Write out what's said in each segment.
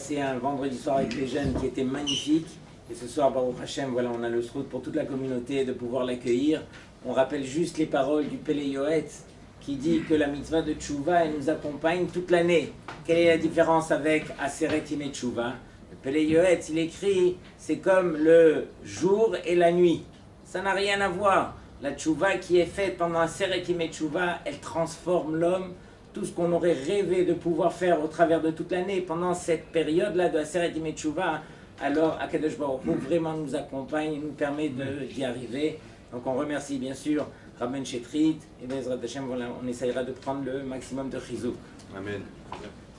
passé un vendredi soir avec les jeunes qui était magnifique. Et ce soir, Baruch Hashem, voilà, on a le srout pour toute la communauté de pouvoir l'accueillir. On rappelle juste les paroles du Pele Yoetz qui dit que la mitzvah de Tchouva, elle nous accompagne toute l'année. Quelle est la différence avec Aseret Yemei Tchouva? Le Pele Yoetz, il écrit, c'est comme le jour et la nuit. Ça n'a rien à voir. La Tchouva qui est faite pendant Aseret Yemei Tchouva, elle transforme l'homme. Tout ce qu'on aurait rêvé de pouvoir faire au travers de toute l'année, pendant cette période-là de Aseret Yemei Tchouva, alors Akadosh Baruch Hu vraiment nous accompagne et nous permet d'y arriver. Donc on remercie bien sûr Rabben Chetrit et Bezrat Hashem, voilà, on essayera de prendre le maximum de chizouk. Amen.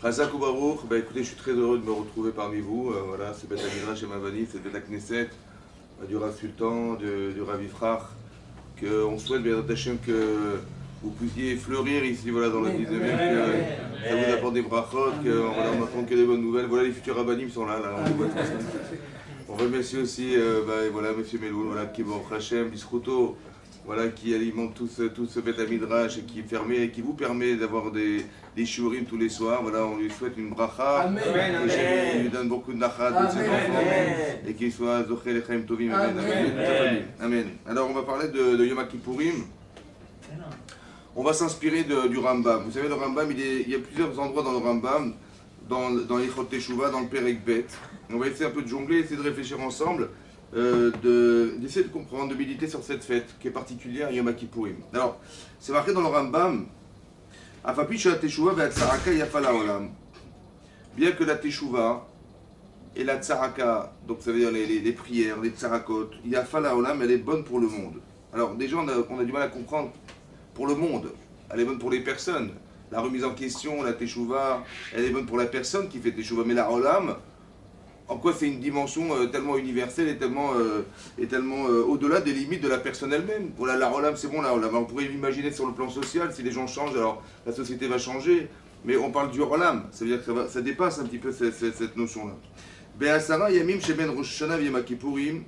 Chazak ou Baruch, bah écoutez, je suis très heureux de me retrouver parmi vous. Voilà, c'est Beth Midrash et Mavani, c'est Beth Knesset, du Rav Sultan, du Rav Ifrach, qu'on souhaite Bezrat Hashem que vous puissiez fleurir ici, voilà, dans le 19e, que ça vous apporte des brachot, qu'on n'entend que des bonnes nouvelles. Voilà, les futurs rabbanim sont là, on les voit tous. On remercie aussi, voilà, M. Meloun, voilà, qui va au Hachem, Bisruto, voilà, qui alimente tout ce Beth Midrash et qui vous permet d'avoir des shiurim tous les soirs. Voilà, on lui souhaite une bracha, et il lui donne beaucoup de nachat de ses enfants, et qu'il soit zoché lechaim tovim. Amen. Amen. Amen. Alors, on va parler de Yom Kippourim. On va s'inspirer du Rambam. Vous savez, le Rambam, il y a plusieurs endroits dans le Rambam, dans l'Ichot Teshuvah, dans le Perek Bet. On va essayer un peu de jongler, essayer de réfléchir ensemble, d'essayer de comprendre, de méditer sur cette fête qui est particulière, Yom Kippourim. Alors, c'est marqué dans le Rambam, Afapi shel Teshuvah ve'atzaraka yafa la'olam. Bien que la Teshuvah et la tzaraka, donc ça veut dire les prières, les tzarakot, yafa la'olam, elle est bonne pour le monde. Alors, déjà, on a du mal à comprendre. Pour le monde, elle est bonne pour les personnes. La remise en question, la teshuva, elle est bonne pour la personne qui fait teshuva. Mais la olam, en quoi c'est une dimension tellement universelle et tellement au-delà des limites de la personne elle-même. Voilà, la olam, c'est bon, la olam. On pourrait l'imaginer sur le plan social, si les gens changent, alors la société va changer. Mais on parle du olam, ça veut dire que ça dépasse un petit peu cette notion-là. Be'asara yamim sheben Rosh Hashanah v'Yom Kippourim.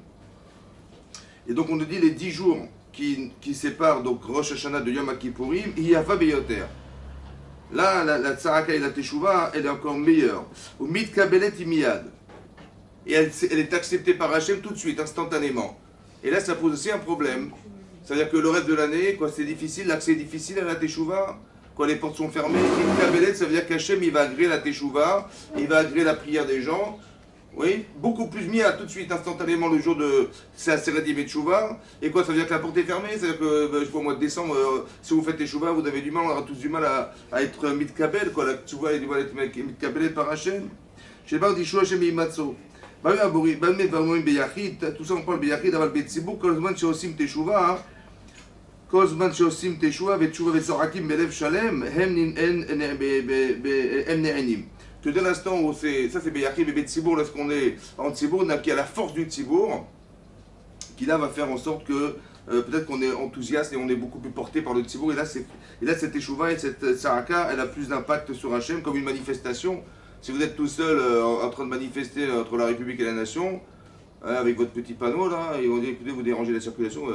Et donc on nous dit les 10 jours qui sépare donc Rosh Hashanah de Yom Kippourim, Yafa Beyoter. Là, la Tzaraka et la Teshuvah, elle est encore meilleure. Ou Mitkabelet Imiyad. Et elle est acceptée par Hachem tout de suite, instantanément. Et là, ça pose aussi un problème. C'est-à-dire que le reste de l'année, c'est difficile, l'accès est difficile à la Teshuvah, quand les portes sont fermées. Mitkabelet, ça veut dire qu'Hachem, il va agréer la Teshuvah, il va agréer la prière des gens. Oui, beaucoup plus mis à tout de suite, instantanément, le jour de Aseret Yemei Teshuvah. Et quoi, ça veut dire que la porte est fermée? C'est-à-dire que, je vois, au mois de décembre, si vous faites Teshuvah, vous avez du mal, on aura tous du mal à être mitkabel, quoi. La Teshuvah, elle doit être mitkabel par Hachem. Je sais pas, on dit Shua Hachem Yimatso. Tout ça, on parle Beyachid, Aval Betzibur, Kozman Sheosim Teshuvah, Kozman Sheosim Teshuvah, Veteshuvah Vetzorakim Belev Shalem, Hem Ne'enim. Que dès l'instant où ça c'est Beyachid et Betzibour, lorsqu'on est en Tzibour, on a qui a la force du Tzibour, qui là va faire en sorte que peut-être qu'on est enthousiaste et on est beaucoup plus porté par le Tzibour. Et là cette Teshuvah et cette Saraka, elle a plus d'impact sur Hachem comme une manifestation. Si vous êtes tout seul en train de manifester entre la République et la Nation, avec votre petit panneau là, et on dit écoutez, vous dérangez la circulation.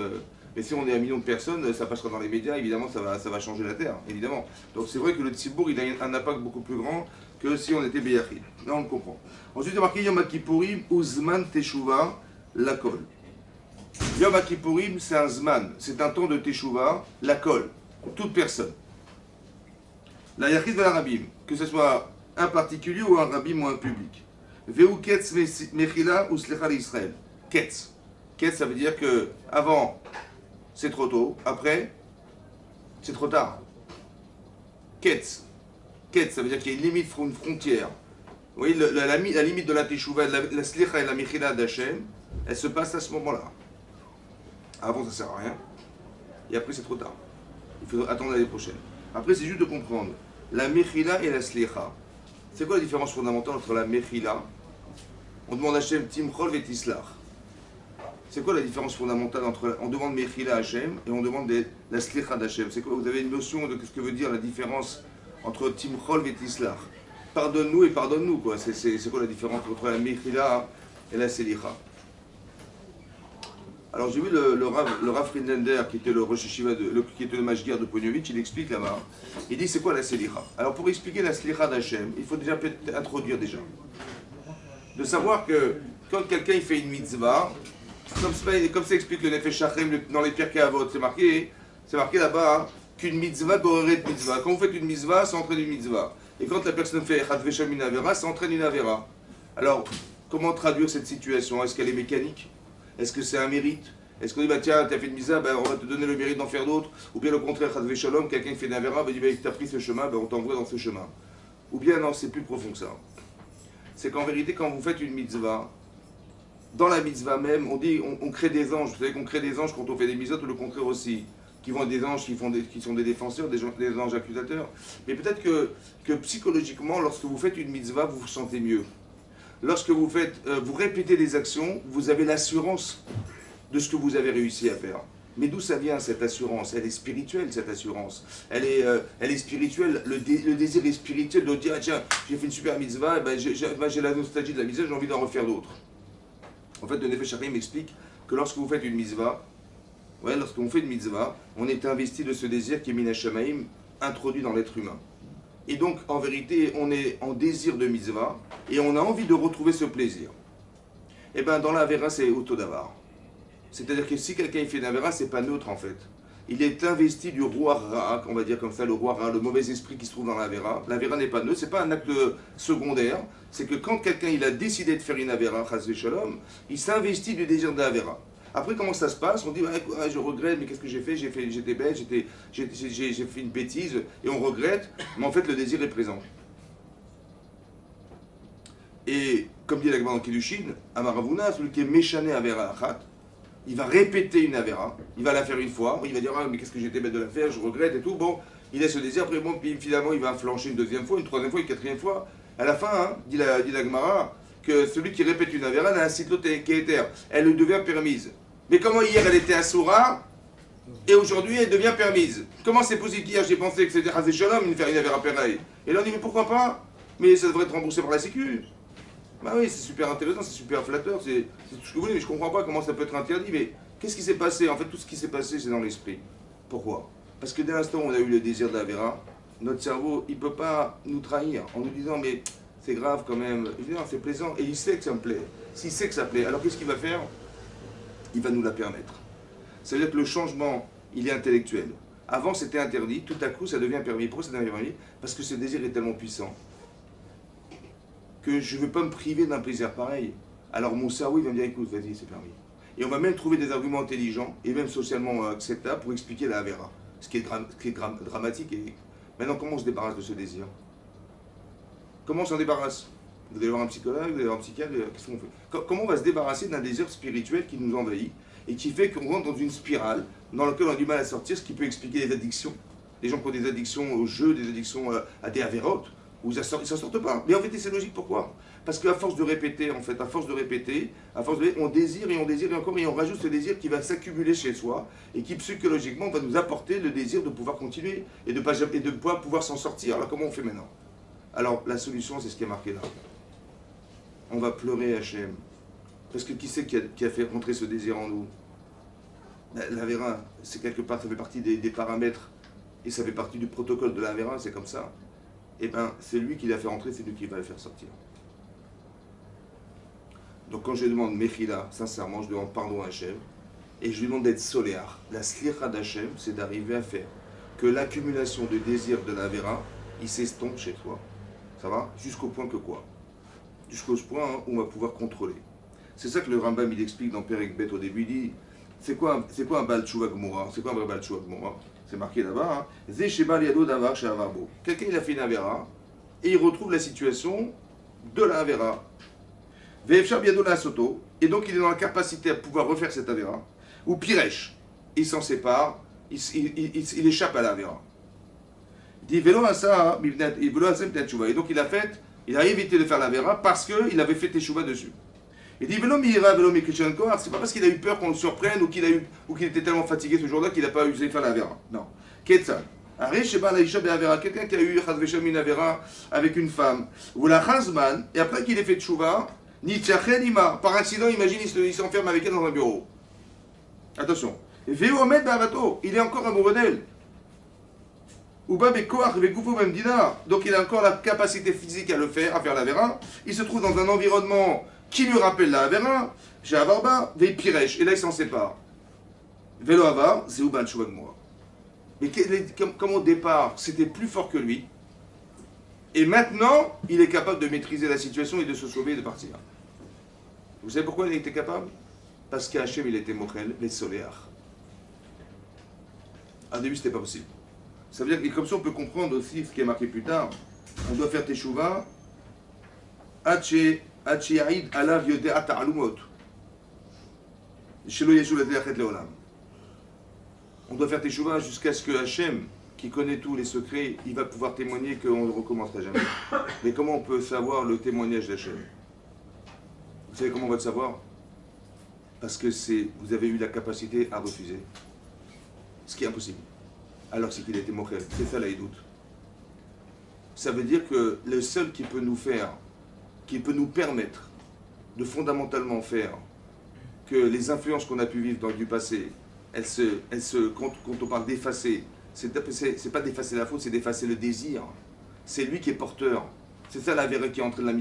Mais si on est 1 million de personnes, ça passera dans les médias, évidemment ça va changer la terre, évidemment. Donc c'est vrai que le Tzibour, il a un impact beaucoup plus grand que si on était Beyachid. Là on le comprend. Ensuite il y a marqué Yom Kippourim, Uzman Teshuvah, Lakol. Yom Kippourim, c'est un Zman, c'est un temps de Teshuvah, Lakol, toute personne. La Yachid ve la Rabbim, que ce soit un particulier ou un rabbin ou un public. Veu Ketz Mechila ou Slecha l'Israël. Ketz. Ketz, ça veut dire que avant c'est trop tôt, après c'est trop tard. Ketz. Ketz, ça veut dire qu'il y a une limite, une frontière. Vous voyez, la limite de la Teshuvah, la Slicha et la Mechila d'Hachem, elle se passe à ce moment-là. Avant, ça ne sert à rien. Et après, c'est trop tard. Il faut attendre l'année prochaine. Après, c'est juste de comprendre. La Mechila et la Slicha. C'est quoi la différence fondamentale entre la Mechila? On demande à Hachem Timchol et Tislach. C'est quoi la différence fondamentale entre... On demande Mechila à Hachem et on demande la Slicha d'Hachem. C'est quoi? Vous avez une notion de ce que veut dire la différence entre Timchol et Tislach? Pardonne-nous et pardonne-nous, quoi. C'est quoi la différence entre la Mechila et la Selicha? Alors j'ai vu le Rav Friedlander, qui était le Rosh Yeshiva, qui était le Mashgiach de Ponyovitch, il explique là-bas. Il dit c'est quoi la Selicha? Alors pour expliquer la Selicha d'Hachem, il faut déjà peut-être introduire déjà. de savoir que quand quelqu'un il fait une mitzvah, comme ça explique le Nefesh Hachem dans les Pirkei Avot, c'est marqué là-bas qu'une mitzvah corrélée de mitzvah. Quand vous faites une mitzvah, ça entraîne une mitzvah. Et quand la personne fait Echad Vesham une avera, ça entraîne une avera. Alors, comment traduire cette situation? Est-ce qu'elle est mécanique? Est-ce que c'est un mérite? Est-ce qu'on dit, bah tiens, tu as fait une mitzvah, ben, on va te donner le mérite d'en faire d'autres? Ou bien au contraire, Echad Veshalom, quelqu'un qui fait une avera, ben, dit, bah, tu as pris ce chemin, ben, on t'envoie dans ce chemin. Ou bien non, c'est plus profond que ça. C'est qu'en vérité, quand vous faites une mitzvah, dans la mitzvah même, on dit, on crée des anges. Vous savez qu'on crée des anges quand on fait des mitzvot, ou le contraire aussi. Qui vont être des anges qui sont des défenseurs, des anges accusateurs. Mais peut-être que psychologiquement, lorsque vous faites une mitzvah, vous vous sentez mieux. Lorsque vous répétez des actions, vous avez l'assurance de ce que vous avez réussi à faire. Mais d'où ça vient cette assurance? Elle est spirituelle, cette assurance. Elle est spirituelle. Le désir est spirituel de dire, ah, tiens, j'ai fait une super mitzvah, ben, j'ai la nostalgie de la mitzvah, j'ai envie d'en refaire d'autres. En fait, le Nefesh Hachem m'explique que lorsque vous faites une mitzvah, lorsqu'on fait une mitzvah, on est investi de ce désir qui est Min Hashamaim, introduit dans l'être humain. Et donc, en vérité, on est en désir de mitzvah, et on a envie de retrouver ce plaisir. Et bien, dans la Avera, c'est autodavar. C'est-à-dire que si quelqu'un fait une Avera, c'est pas neutre en fait. Il est investi du roi Ra, on va dire comme ça, le roi Ra, le mauvais esprit qui se trouve dans l'Avera. L'Avera n'est pas neutre, c'est pas un acte secondaire. C'est que quand quelqu'un il a décidé de faire une Avera, Chas V'Shalom, il s'investit du désir de l'Avera. Après, comment ça se passe? On dit, je regrette, mais qu'est-ce que j'ai fait? J'étais bête, j'ai fait une bêtise, et on regrette, mais en fait, le désir est présent. Et, comme dit l'Agma en Kiddushin, Amaravuna, celui qui est méchané Avera Achat, il va répéter une Avera, il va la faire une fois, il va dire, mais qu'est-ce que j'étais bête de la faire, je regrette et tout, bon, il a ce désir, après, bon, puis finalement, il va flancher une deuxième fois, une troisième fois, une quatrième fois. À la fin, dit la Gemara, que celui qui répète une Avera n'a un sitlo qui est terre, elle devient permise. Mais comment hier elle était assoura et aujourd'hui elle devient permise? Comment c'est possible qu'hier j'ai pensé que c'était Chazé Shalom de faire une Avera pareille? Et là on dit mais pourquoi pas? Mais ça devrait être remboursé par la Sécu. Bah oui, c'est super intéressant, c'est super flatteur, c'est tout ce que vous voulez, mais je comprends pas comment ça peut être interdit. Mais qu'est-ce qui s'est passé? En fait, tout ce qui s'est passé, c'est dans l'esprit. Pourquoi? Parce que dès l'instant où on a eu le désir de l'Avera, notre cerveau, il peut pas nous trahir en nous disant mais c'est grave quand même, c'est plaisant, et il sait que ça me plaît. S'il sait que ça plaît, alors qu'est-ce qu'il va faire? Il va nous la permettre. C'est-à-dire que le changement, il est intellectuel. Avant, c'était interdit, tout à coup, ça devient permis. Pourquoi ça devient permis? Parce que ce désir est tellement puissant que je ne veux pas me priver d'un plaisir pareil. Alors mon cerveau, il va me dire, écoute, vas-y, c'est permis. Et on va même trouver des arguments intelligents et même socialement acceptables pour expliquer la Avera. Ce qui est dramatique. Et maintenant, comment on se débarrasse de ce désir? Comment on s'en débarrasse? Vous allez voir un psychologue, vous allez voir un psychiatre, qu'est-ce qu'on fait? Comment on va se débarrasser d'un désir spirituel qui nous envahit et qui fait qu'on rentre dans une spirale dans laquelle on a du mal à sortir, ce qui peut expliquer les addictions. Les gens qui ont des addictions au jeu, des addictions à des avérotes, où ils ne s'en sortent pas. Mais en fait, c'est logique, pourquoi? Parce qu'à force de répéter, on désire et on désire et encore, et on rajoute ce désir qui va s'accumuler chez soi et qui psychologiquement va nous apporter le désir de pouvoir continuer et de pouvoir s'en sortir. Alors comment on fait maintenant? Alors la solution, c'est ce qui est marqué là. On va pleurer Hachem. Parce que qui c'est qui a fait rentrer ce désir en nous? L'Avera, c'est quelque part, ça fait partie des paramètres, et ça fait partie du protocole de l'Avera, c'est comme ça. Et bien, c'est lui qui l'a fait rentrer, c'est lui qui va le faire sortir. Donc quand je demande Mechila, sincèrement, je demande pardon à Hachem, et je lui demande d'être soléar. La slicha d'Hachem, c'est d'arriver à faire que l'accumulation de désirs de l'Avera, il s'estompe chez toi. Ça va? Jusqu'au point que quoi? Jusqu'au point où on va pouvoir contrôler. C'est ça que le Rambam il explique dans Perek Bet au début, il dit c'est quoi un Baal Tshuva Gmora? C'est quoi un vrai Baal Tshuva Gmora? C'est marqué là-bas, Ze Sheba Liado Davar She'avarbo. Quelqu'un il a fait une Avera et il retrouve la situation de la Avera. Ve'efshar Biado La Soto, et donc il est dans la capacité à pouvoir refaire cette Avera, ou Piresh, il s'en sépare, il échappe à la Avera. Il dit Velo Asa, et donc il a évité de faire la Avera parce qu'il avait fait Teshuvah dessus. Il dit Velo Mihira, Velo Mikrishankor, c'est pas parce qu'il a eu peur qu'on le surprenne ou qu'il était tellement fatigué ce jour-là qu'il n'a pas osé faire la Avera. Non. Ketzal. Quelqu'un qui a eu une Avera avec une femme, ou la Chazman, et après qu'il ait fait Teshuvah, par accident, imagine, il s'enferme avec elle dans un bureau. Attention. Il est encore amoureux d'elle. Uba Bekoach Vegoufo Memdina. Donc il a encore la capacité physique à le faire, à faire la vera. Il se trouve dans un environnement qui lui rappelle la vera. J'ai Avarba, Veipiresh. Et là il s'en sépare. Velo Avar, Zeuban Chouagmoa. Mais comme au départ, c'était plus fort que lui. Et maintenant, il est capable de maîtriser la situation et de se sauver et de partir. Vous savez pourquoi il était capable? Parce qu'Hachem, il était mochel, les soléars. Au début, c'était pas possible. Ça veut dire que comme ça, on peut comprendre aussi ce qui est marqué plus tard. On doit faire teshuva. Hachi Aïd alav yodea ta'alumot. Shelo yeshu l'ateyachet leolam. On doit faire teshuva jusqu'à ce que Hachem, qui connaît tous les secrets, il va pouvoir témoigner qu'on ne recommencera jamais. Mais comment on peut savoir le témoignage d'Hachem? Vous savez comment on va le savoir? Parce que vous avez eu la capacité à refuser. Ce qui est impossible. Alors c'est qu'il était mochel. C'est ça la doute. Ça veut dire que le seul qui peut nous faire, qui peut nous permettre de fondamentalement faire que les influences qu'on a pu vivre du passé, quand on parle d'effacer, c'est pas d'effacer la faute, c'est d'effacer le désir. C'est lui qui est porteur. C'est ça la vera qui est entre la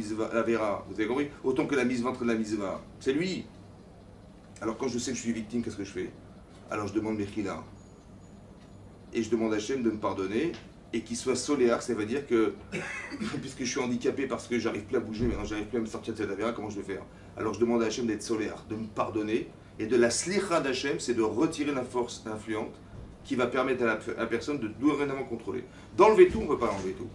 vera. Vous avez compris? Autant que la misva entre la misva. C'est lui. Alors quand je sais que je suis victime, qu'est-ce que je fais? Alors je demande Mechila. Et je demande à Hachem de me pardonner et qu'il soit soléar, ça veut dire que puisque je suis handicapé parce que j'arrive plus à bouger, maintenant j'arrive plus à me sortir de cette avéra, comment je vais faire? Alors je demande à Hachem d'être soléar, de me pardonner, et de la slicha d'Hachem, c'est de retirer la force influente qui va permettre à la personne de dorénavant contrôler. D'enlever tout, on ne peut pas l'enlever tout.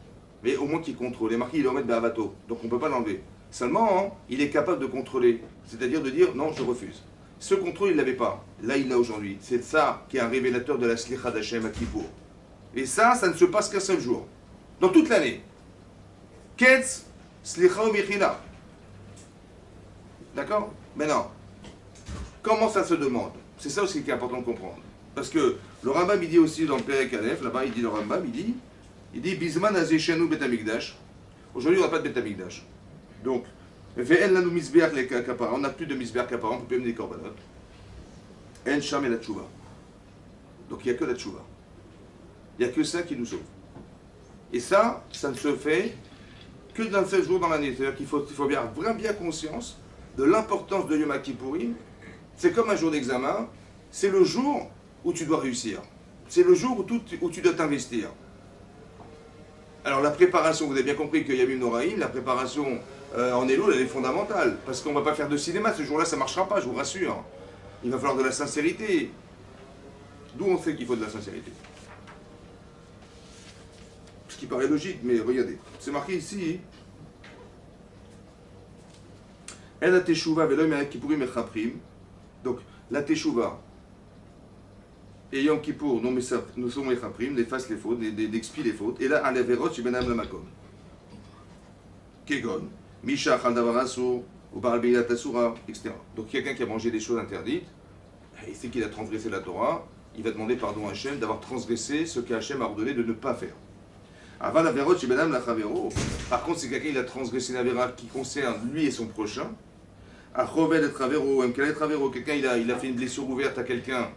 Mais au moins qu'il contrôle. Les marquis, il est en mettre d'avato, donc on ne peut pas l'enlever. Seulement, hein, il est capable de contrôler, c'est-à-dire de dire non, je refuse. Ce contrôle, il ne l'avait pas. Là, il l'a aujourd'hui. C'est ça qui est un révélateur de la slicha d'Hachem à Kippour. Et ça ne se passe qu'un seul jour. Dans toute l'année. Ketz, slicha ou mechila. D'accord? Maintenant, comment ça se demande? C'est ça aussi qui est important de comprendre. Parce que le Rambam, il dit aussi dans le Perek Aleph, là-bas, il dit le Rambam, il dit Bizman azeshanu betamikdash. Aujourd'hui, on n'a pas de betamikdash. Donc, on n'a plus de misbeach kapara, on peut plus amener des korbanot. En sham et la tchouva. Donc il n'y a que la tchouva. Il n'y a que ça qui nous sauve. Et ça ne se fait que d'un seul jour dans l'année. C'est-à-dire qu'il faut vraiment bien conscience de l'importance de Yom Kippourim. C'est comme un jour d'examen. C'est le jour où tu dois réussir. C'est le jour où tu dois t'investir. Alors la préparation, vous avez bien compris qu'il y a eu Noraïm, la préparation en Elul, elle est fondamentale. Parce qu'on ne va pas faire de cinéma, ce jour-là ça ne marchera pas, je vous rassure. Il va falloir de la sincérité. D'où on sait qu'il faut de la sincérité? Ce qui paraît logique, mais regardez, c'est marqué ici. Elle a teshuva veloy Kippourim echaprim. Donc la teshuva et Yom Kippour, nous sommes echaprim, d'efface les fautes, d'expie les fautes. Et là, un leverot chez Benam Lamakom. Kegon, Misha Chandavaraso, ou Baralbeilat Asura, etc. Donc quelqu'un qui a mangé des choses interdites, il sait qu'il a transgressé la Torah, il va demander pardon à Hachem d'avoir transgressé ce qu'Hachem a ordonné de ne pas faire. Avant la verot chez Benam Lachavero, par contre, c'est quelqu'un qui a transgressé la vera qui concerne lui et son prochain. À Chovel et Travero, Mkalet Travero, quelqu'un il a fait une blessure ouverte à quelqu'un.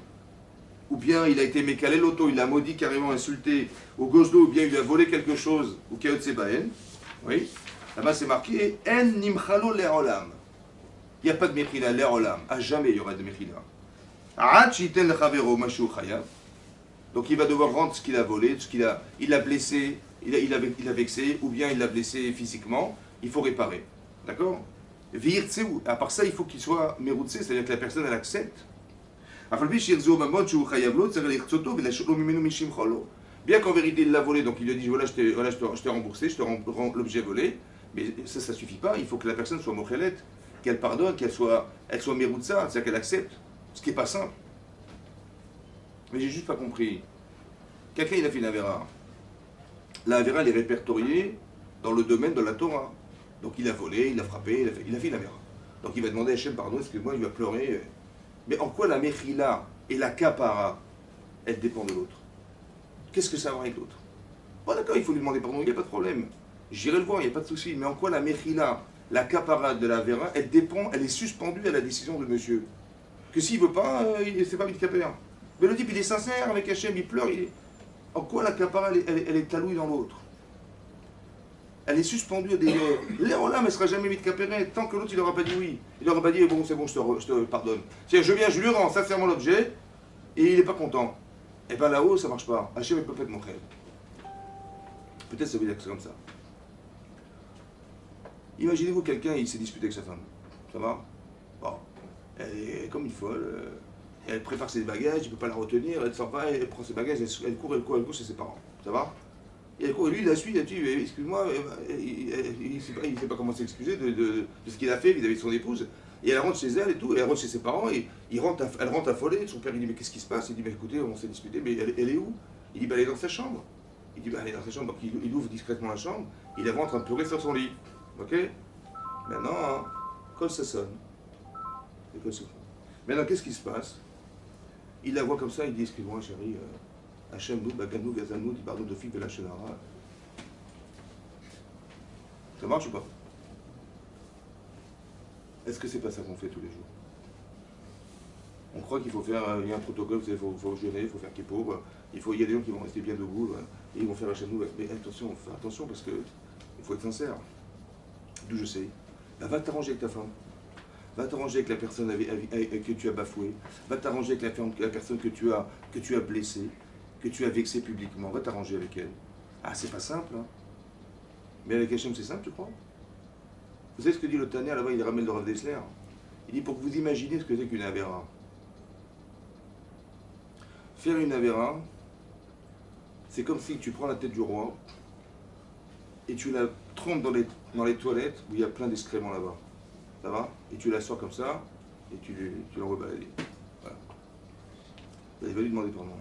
Ou bien il a été mécalé l'auto, il l'a maudit carrément, insulté au gosdo, ou bien il lui a volé quelque chose, ou Kaot Sebaen. Oui, là-bas c'est marqué En Nimchalo Le'olam. Il n'y a pas de mechila, Le'olam. À jamais il y aura de mechila. Ad Shiten Lechavero Mashu Chayav. Donc il va devoir rendre ce qu'il a volé, il a blessé, il a vexé, ou bien il l'a blessé physiquement, il faut réparer. D'accord? À part ça, il faut qu'il soit méroutse, c'est-à-dire que la personne elle accepte. Bien qu'en vérité il l'a volé, donc il lui a dit voilà, je t'ai remboursé, je te rends l'objet volé, mais ça ne suffit pas, il faut que la personne soit mochelette, qu'elle pardonne, elle soit méroutsa, c'est-à-dire qu'elle accepte, ce qui n'est pas simple. Mais j'ai juste pas compris. Quelqu'un il a fait une avéra. La avéra elle est répertoriée dans le domaine de la Torah. Donc il a volé, il a frappé, il a fait une avéra. Donc il va demander à Hachem pardon, excuse-moi, il va pleurer. Mais en quoi la mechila et la kapara, elles dépendent de l'autre? Qu'est-ce que ça a à voir avec l'autre? Bon d'accord, il faut lui demander pardon, il n'y a pas de problème. J'irai le voir, il n'y a pas de souci. Mais en quoi la mechila, la kapara de la vera, elle dépend, elle est suspendue à la décision de monsieur? Que s'il ne veut pas, c'est pas vite capé. Mais le type il est sincère avec Hachem, il pleure, En quoi la capara, elle est talouée dans l'autre? Elle est suspendue à des... Léolam, elle ne sera jamais mise de capéret tant que l'autre, il n'aura pas dit oui. Il n'aura pas dit, bon, c'est bon, je te pardonne. C'est-à-dire, je lui rends sincèrement l'objet, et il n'est pas content. Et bien là-haut, ça ne marche pas. Hachem, il peut pas être mon rêve. Peut-être ça veut dire que c'est comme ça. Imaginez-vous quelqu'un, il s'est disputé avec sa femme. Ça va? Bon. Elle est comme une folle. Elle prépare ses bagages, il ne peut pas la retenir, elle sort pas, elle prend ses bagages, elle court chez ses parents. Ça va? Et lui, il la suit, il dit, excuse-moi, il ne sait pas comment s'excuser de ce qu'il a fait vis-à-vis de son épouse. Et elle rentre chez elle et tout, et elle rentre chez ses parents, et elle rentre affolée. Son père, il dit, mais qu'est-ce qui se passe? Il dit, mais écoutez, on s'est disputé, mais elle est où? Il dit, bah, elle est dans sa chambre. Il dit, bah, elle est dans sa chambre. Donc il ouvre discrètement la chambre, il la voit en train de pleurer sur son lit. Ok? Maintenant, hein, quand ça sonne, maintenant, qu'est-ce qui se passe? Il la voit comme ça, il dit, excuse-moi, chérie, Hachem, nous, Baganou, Gazanou, dit pardon de fille de la Chenara. Ça marche ou pas? Est-ce que c'est pas ça qu'on fait tous les jours? On croit qu'il faut faire, il y a un protocole, il faut jeûner, il faut faire kippour, il y a des gens qui vont rester bien debout, et ils vont faire Hachem, mais attention, parce que il faut être sincère. D'où je sais. Ben, va t'arranger avec ta femme. Va t'arranger avec la personne que tu as bafouée. Va t'arranger avec la personne que tu as blessée, que tu as vexée publiquement. Va t'arranger avec elle. Ah, c'est pas simple, hein. Mais avec Hachem, c'est simple, tu crois? Vous savez ce que dit le Tanya là-bas, il ramène le Rav Dessler. Il dit, pour que vous imaginez ce que c'est qu'une Avera. Faire une Avera, c'est comme si tu prends la tête du roi et tu la trompes dans les toilettes où il y a plein d'excréments là-bas. Ça va? Et tu la sors comme ça, et tu l'envoies balader. Voilà. Il va lui demander pardon.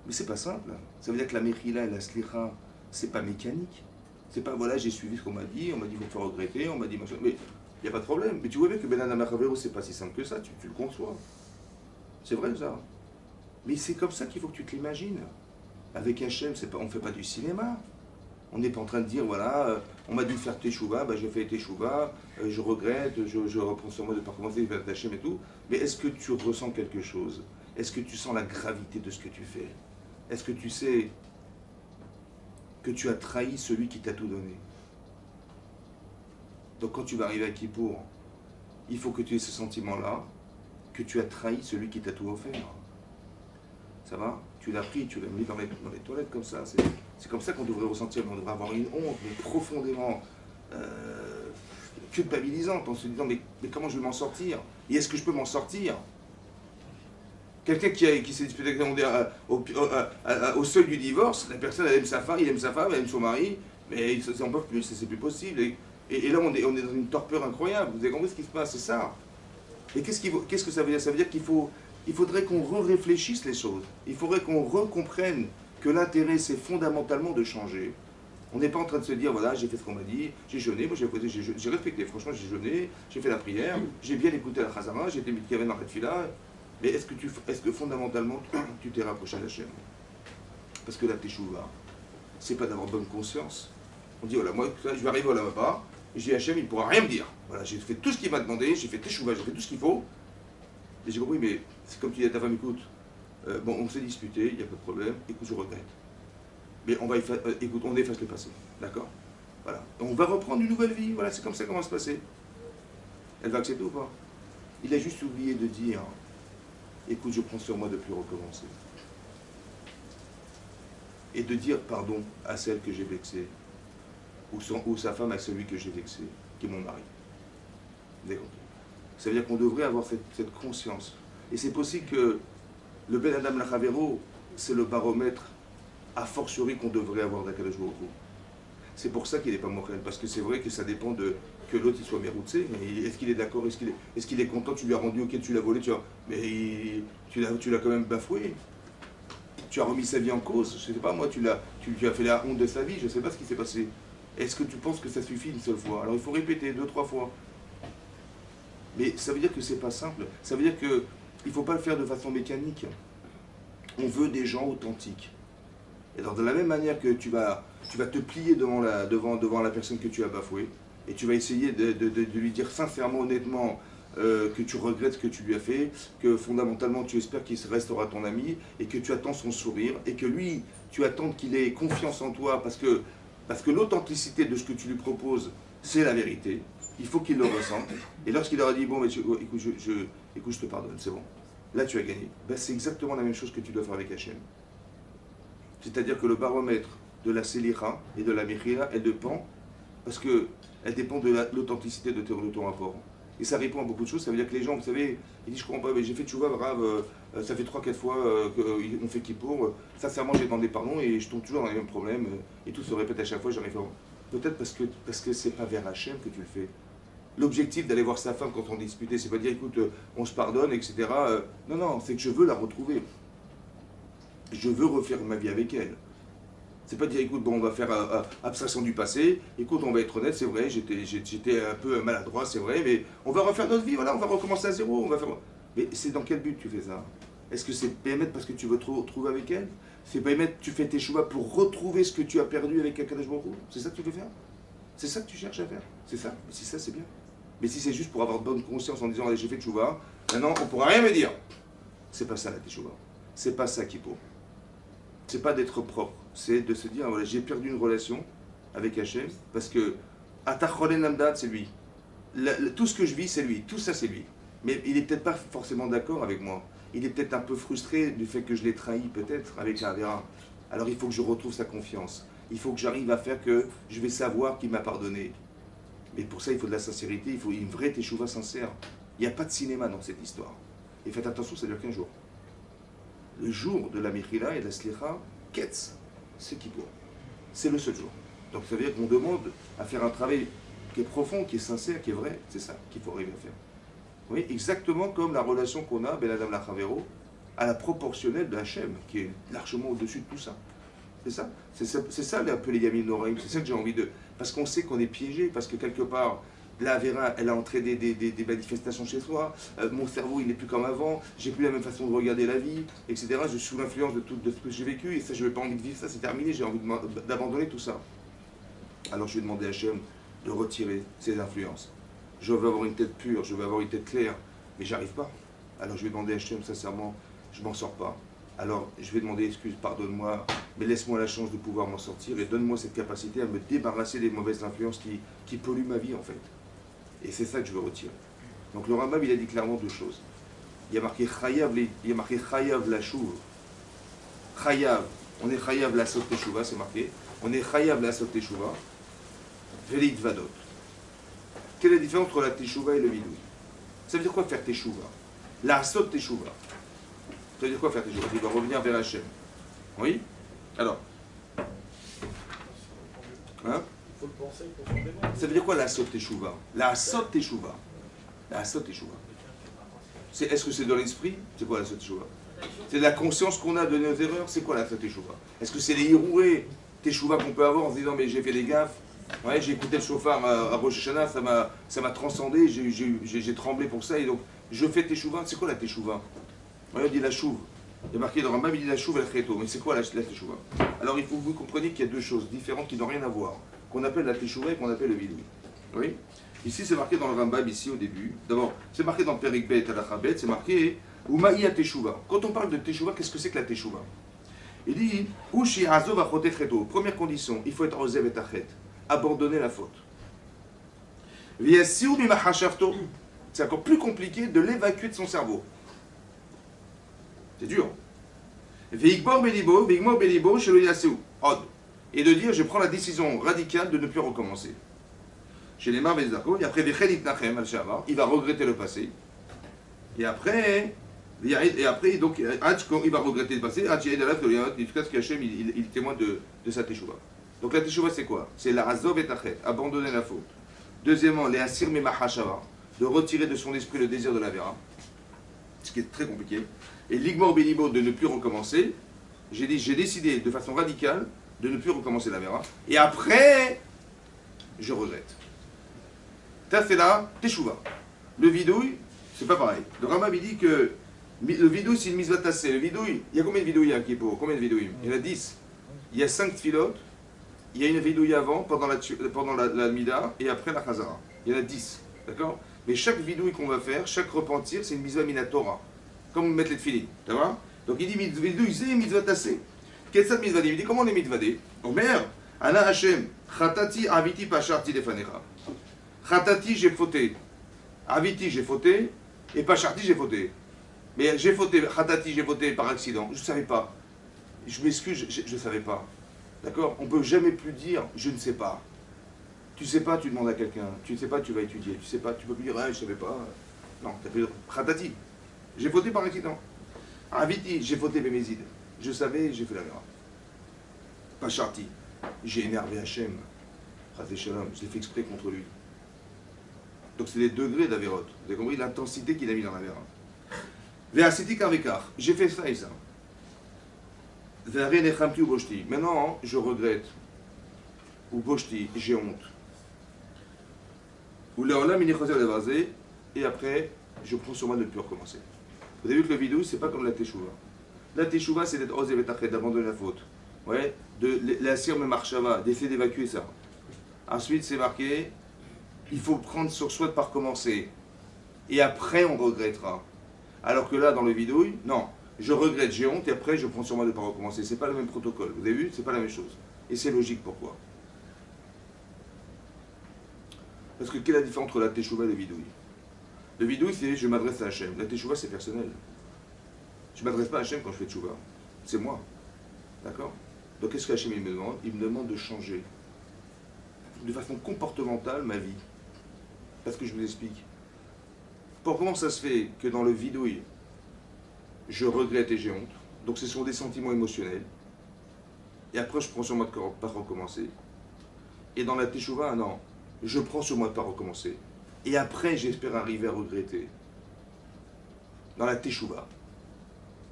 Mais c'est pas simple. Ça veut dire que la mechila et la slicha, c'est pas mécanique. C'est pas, voilà, j'ai suivi ce qu'on m'a dit, il faut te faire regretter, on m'a dit machin. Mais il n'y a pas de problème. Mais tu vois bien que Ben Adam Achavero, c'est pas si simple que ça, tu le conçois. C'est vrai ça. Mais c'est comme ça qu'il faut que tu te l'imagines. Avec Hachem, on ne fait pas du cinéma. On n'est pas en train de dire, voilà, on m'a dit de faire teshuva, bah, j'ai fait teshuva, je regrette, je reprends sur moi de ne pas commencer à faire Hachem et tout. Mais est-ce que tu ressens quelque chose? Est-ce que tu sens la gravité de ce que tu fais? Est-ce que tu sais que tu as trahi celui qui t'a tout donné? Donc quand tu vas arriver à Kippour, il faut que tu aies ce sentiment-là, que tu as trahi celui qui t'a tout offert. Ça va? Tu l'as pris, tu l'as mis dans les toilettes comme ça. C'est comme ça qu'on devrait ressentir. On devrait avoir une honte, mais profondément culpabilisante, en se disant mais comment je vais m'en sortir? Et est-ce que je peux m'en sortir? Quelqu'un qui s'est disputé au seuil du divorce, la personne elle aime sa femme, il aime sa femme, elle aime son mari, mais ils n'en peuvent plus, c'est plus possible. Et là on est dans une torpeur incroyable. Vous avez compris ce qui se passe? C'est ça. Et qu'est-ce que ça veut dire? Ça veut dire il faudrait qu'on réfléchisse les choses. Il faudrait qu'on recomprenne que l'intérêt, c'est fondamentalement de changer. On n'est pas en train de se dire, voilà, j'ai fait ce qu'on m'a dit, j'ai jeûné, moi j'ai respecté, franchement j'ai jeûné, j'ai fait la prière, j'ai bien écouté la chazama, j'ai été mitkaven dans la tefila, mais est-ce que fondamentalement, tu t'es rapproché d'Hachem? Parce que la teshuva, c'est pas d'avoir bonne conscience. On dit, voilà, moi, je vais arriver au là-bas, j'ai Hachem, il ne pourra rien me dire. Voilà, j'ai fait tout ce qu'il m'a demandé, j'ai fait teshuva, j'ai fait tout ce qu'il faut. Et j'ai compris, mais c'est comme tu dis à ta femme, écoute, bon, on s'est disputé, il n'y a pas de problème, écoute, je regrette. Mais écoute, on efface le passé, d'accord? Voilà. Et on va reprendre une nouvelle vie, voilà, c'est comme ça qu'on va se passer. Elle va accepter ou pas? Il a juste oublié de dire, écoute, je prends sur moi de ne plus recommencer. Et de dire pardon à celle que j'ai vexée, ou sa femme à celui que j'ai vexé, qui est mon mari. Vous avez compris? Ça veut dire qu'on devrait avoir cette conscience. Et c'est possible que le Ben Adam Lachavero, c'est le baromètre a fortiori qu'on devrait avoir d'Akadosh Baruch Hu. C'est pour ça qu'il n'est pas mochen, parce que c'est vrai que ça dépend de que l'autre il soit méroutsé, mais est-ce qu'il est d'accord, est-ce qu'il est content, tu lui as rendu, ok, tu l'as volé, mais tu l'as quand même bafoué. Tu as remis sa vie en cause, je ne sais pas moi, tu as fait la honte de sa vie, je ne sais pas ce qui s'est passé. Est-ce que tu penses que ça suffit une seule fois? Alors il faut répéter 2-3 fois. Mais ça veut dire que c'est pas simple. Ça veut dire qu'il ne faut pas le faire de façon mécanique. On veut des gens authentiques. Et alors, de la même manière que tu vas te plier devant la personne que tu as bafouée, et tu vas essayer de lui dire sincèrement, honnêtement, que tu regrettes ce que tu lui as fait, que fondamentalement tu espères qu'il restera ton ami, et que tu attends son sourire, et que lui, tu attends qu'il ait confiance en toi, parce que l'authenticité de ce que tu lui proposes, c'est la vérité. Il faut qu'il le ressente. Et lorsqu'il aura dit, bon, mais écoute, je te pardonne, c'est bon. Là, tu as gagné. Ben, c'est exactement la même chose que tu dois faire avec Hachem. C'est-à-dire que le baromètre de la Selicha et de la Mechila, elle dépend, parce qu'elle dépend de l'authenticité de ton rapport. Et ça répond à beaucoup de choses. Ça veut dire que les gens, vous savez, ils disent, je comprends pas, mais j'ai fait tchouva grave, ça fait 3-4 fois qu'on fait Kippour, sincèrement j'ai demandé pardon et je tombe toujours dans les mêmes problèmes, et tout se répète à chaque fois, j'arrive à... Peut-être parce que c'est pas vers Hachem que tu le fais. L'objectif d'aller voir sa femme quand on disputait, c'est pas dire, écoute, on se pardonne, etc. Non, non, c'est que je veux la retrouver. Je veux refaire ma vie avec elle. C'est pas dire, écoute, bon, on va faire abstraction du passé, écoute, on va être honnête, c'est vrai, j'étais un peu maladroit, c'est vrai, mais on va refaire notre vie, voilà, on va recommencer à zéro, on va faire... Mais c'est dans quel but tu fais ça? Est-ce que c'est PMF parce que tu veux te retrouver avec elle? C'est PMF, tu fais tes choix pour retrouver ce que tu as perdu avec Akadosh Baruch Hu? C'est ça que tu veux faire? C'est ça que tu cherches à faire? C'est ça? Mais si ça, c'est bien. Mais si c'est juste pour avoir de bonne conscience en disant, allez, j'ai fait tchouva, maintenant, on ne pourra rien me dire. C'est pas ça la tchouva. C'est pas ça qui pour. C'est pas d'être propre. C'est de se dire, voilà, j'ai perdu une relation avec Hachem, parce que Atachole Namdad, c'est lui. Tout ce que je vis, c'est lui. Tout ça, c'est lui. Mais il n'est peut-être pas forcément d'accord avec moi. Il est peut-être un peu frustré du fait que je l'ai trahi, peut-être, avec la Avera. Alors il faut que je retrouve sa confiance. Il faut que j'arrive à faire que je vais savoir qu'il m'a pardonné. Mais pour ça, il faut de la sincérité, il faut une vraie teshuva sincère. Il n'y a pas de cinéma dans cette histoire. Et faites attention, ça dure qu'un jour. Le jour de la Mechila et de la Slicha, Ketz, c'est Kippour. C'est le seul jour. Donc ça veut dire qu'on demande à faire un travail qui est profond, qui est sincère, qui est vrai. C'est ça qu'il faut arriver à faire. Oui, exactement comme la relation qu'on a, Ben Adam Lachavero, à la proportionnelle de Hachem, qui est largement au-dessus de tout ça. C'est ça. C'est ça un peu les gamines d'Oreim. C'est ça que j'ai envie de... Parce qu'on sait qu'on est piégé, parce que quelque part, la Vera, elle a entraîné des manifestations chez soi, mon cerveau, il n'est plus comme avant, j'ai plus la même façon de regarder la vie, etc. Je suis sous l'influence de tout ce que j'ai vécu, et ça, je n'ai pas envie de vivre ça, c'est terminé, j'ai envie d'abandonner tout ça. Alors je vais demander à Hachem de retirer ces influences. Je veux avoir une tête pure, je veux avoir une tête claire, mais j'arrive pas. Alors je vais demander à Hachem, sincèrement, je m'en sors pas. Alors je vais demander excuse, pardonne-moi, mais laisse-moi la chance de pouvoir m'en sortir et donne-moi cette capacité à me débarrasser des mauvaises influences qui polluent ma vie en fait. Et c'est ça que je veux retirer. Donc le Rambam, il a dit clairement deux choses. Il y a marqué Chayav la Chouv. Chayav, on est Chayav la Sot Teshuva, c'est marqué. On est Chayav la Sot Teshuva. Velit Vadot. Quelle est la différence entre la Teshuva et le Vidouille? Ça veut dire quoi faire Teshuva? La Sot Teshuva. Ça veut dire quoi faire Teshuva? Il va revenir vers Hachem. Oui? Alors. Hein? Il faut le penser profondément. Ça veut dire quoi la Sot Teshuva? La Sot Teshuva. La Sot Teshuva. Est-ce que c'est dans l'esprit? C'est quoi la Sot Teshuva? C'est la conscience qu'on a de nos erreurs? C'est quoi la Sot Teshuva? Est-ce que c'est les hirourés Teshuva qu'on peut avoir en se disant mais j'ai fait des gaffes? Ouais, j'ai écouté le chauffard à Rosh Hashanah, ça m'a transcendé, j'ai tremblé pour ça, et donc je fais Teshuva. C'est quoi la Teshuva? On dit la chouve. Il y a marqué dans Rambam, il dit la chouve et la cheto. Mais c'est quoi la Teshuva? Alors il faut que vous compreniez qu'il y a deux choses différentes qui n'ont rien à voir, qu'on appelle la Teshuva et qu'on appelle le Vidouille. Oui. Ici c'est marqué dans le Rambam, ici au début. D'abord, c'est marqué dans le Perik Bet à la Chabet, c'est marqué Umaïa Teshuva. Quand on parle de Teshuva, qu'est-ce que c'est que la Teshuva? Il dit Ushi Azov Achotet Cheto. Première condition, il faut être Ozev et Achet. Abandonner la faute. C'est encore plus compliqué de l'évacuer de son cerveau. C'est dur. Et de dire, je prends la décision radicale de ne plus recommencer. Chez les Marves et après, il va regretter le passé. Et après, donc, il va regretter le passé, jusqu'à ce qu'Hachem il témoigne de sa teshuva. Donc la teshuva c'est quoi? C'est la azov et tachet, abandonner la faute. Deuxièmement, les asir memachashava, de retirer de son esprit le désir de la vera, ce qui est très compliqué. Et l'igmor benibo, de ne plus recommencer. J'ai décidé de façon radicale de ne plus recommencer la vera. Et après, je regrette. Ça c'est la teshuva. Le vidouille, c'est pas pareil. Le Rambam il dit que le vidouille c'est une mise tassée. Le vidouille, il y a combien de vidouilles à Kippour? Combien de vidouilles? Il y en a 10. Il y a 5 tfilotes. Il y a une vidouille avant, pendant la mida, et après la chazara. Il y en a 10. D'accord? Mais chaque vidouille qu'on va faire, chaque repentir, c'est une mitzvah minatora. Comme mettre les tefilines. Tu vois? Donc il dit vidouille zé, mitzvah tassé. Qu'est-ce que ça mitzvah? Il dit comment on est mitzvahé? Omer, Ana Hashem, Chatati aviti pasharti lefanecha. Chatati, j'ai fauté. Aviti, j'ai fauté. Et pasharti, j'ai fauté. Mais j'ai fauté, Khatati, j'ai fauté par accident. Je ne savais pas. Je m'excuse, je ne savais pas. D'accord? On ne peut jamais plus dire je ne sais pas. Tu ne sais pas, tu demandes à quelqu'un. Tu ne sais pas, tu vas étudier. Tu ne sais pas, tu peux plus dire je ne savais pas. Non, tu as fait Khatati. J'ai fauté par accident. Aviti, j'ai fauté Bémézid. Je savais, j'ai fait la merde. Pasharti, j'ai énervé Hachem. Chazé Shalom, je l'ai fait exprès contre lui. Donc c'est les degrés d'Averot. Vous avez compris l'intensité qu'il a mis dans l'Avera. Ve'asiti karvekar, j'ai fait ça et ça. Ve'are nechamti ou boshti. Maintenant, je regrette. Ou boshti, j'ai honte. Ou leolam inichoser levazé. Et après, je prends sur moi de ne plus recommencer. Vous avez vu que le vidéo, c'est pas comme la teshuva. La teshuva, c'est d'être osé vetachet, d'abandonner la faute. Ouais, de la sirme marchava, d'essayer d'évacuer ça. Ensuite, c'est marqué, il faut prendre sur soi de ne pas recommencer. Et après, on regrettera. Alors que là, dans le vidouille, non, je regrette, j'ai honte, et après, je prends sur moi de ne pas recommencer. C'est pas le même protocole. Vous avez vu? C'est pas la même chose. Et c'est logique, pourquoi? Parce que quelle est la différence entre la teshuva et le vidouille? Le vidouille, c'est je m'adresse à Hachem. La teshuva, c'est personnel. Je ne m'adresse pas à Hachem quand je fais teshuva. C'est moi. D'accord? Donc qu'est-ce que Hachem il me demande? Il me demande de changer de façon comportementale ma vie. Parce que je vous explique. Pour comment ça se fait que dans le vidouille, je regrette et j'ai honte. Donc ce sont des sentiments émotionnels. Et après je prends sur moi de ne pas recommencer. Et dans la teshuva, non. Je prends sur moi de ne pas recommencer. Et après j'espère arriver à regretter. Dans la teshuva.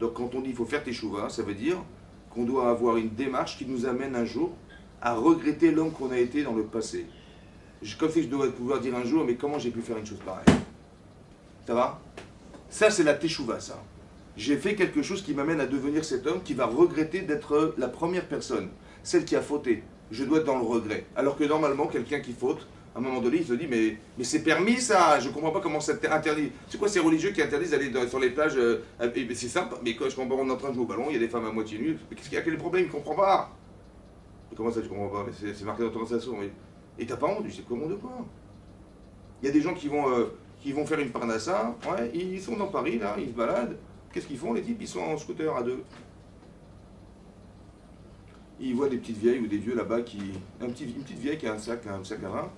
Donc quand on dit qu'il faut faire teshuva, ça veut dire qu'on doit avoir une démarche qui nous amène un jour à regretter l'homme qu'on a été dans le passé. Comme si je devais pouvoir dire un jour, mais comment j'ai pu faire une chose pareille? Ça va? Ça, c'est la teshuva, ça. J'ai fait quelque chose qui m'amène à devenir cet homme qui va regretter d'être la première personne, celle qui a fauté. Je dois être dans le regret. Alors que normalement, quelqu'un qui faute, à un moment donné, il se dit, mais c'est permis ça, je ne comprends pas comment c'est interdit. C'est quoi ces religieux qui interdisent d'aller sur les plages c'est simple, mais quand je comprends, on est en train de jouer au ballon, il y a des femmes à moitié nues, mais qu'est-ce qu'il y a? Quel est le problème? Il ne comprend pas. Mais comment ça, tu ne comprends pas? Mais c'est marqué dans l'autorisation. Et t'as pas honte? C'est comment de quoi? Il y a des gens qui vont faire une parnassa, ouais, ils sont dans Paris, là, ils se baladent. Qu'est-ce qu'ils font, les types? Ils sont en scooter à deux. Ils voient des petites vieilles ou des vieux là-bas une petite vieille qui a un sac à vin.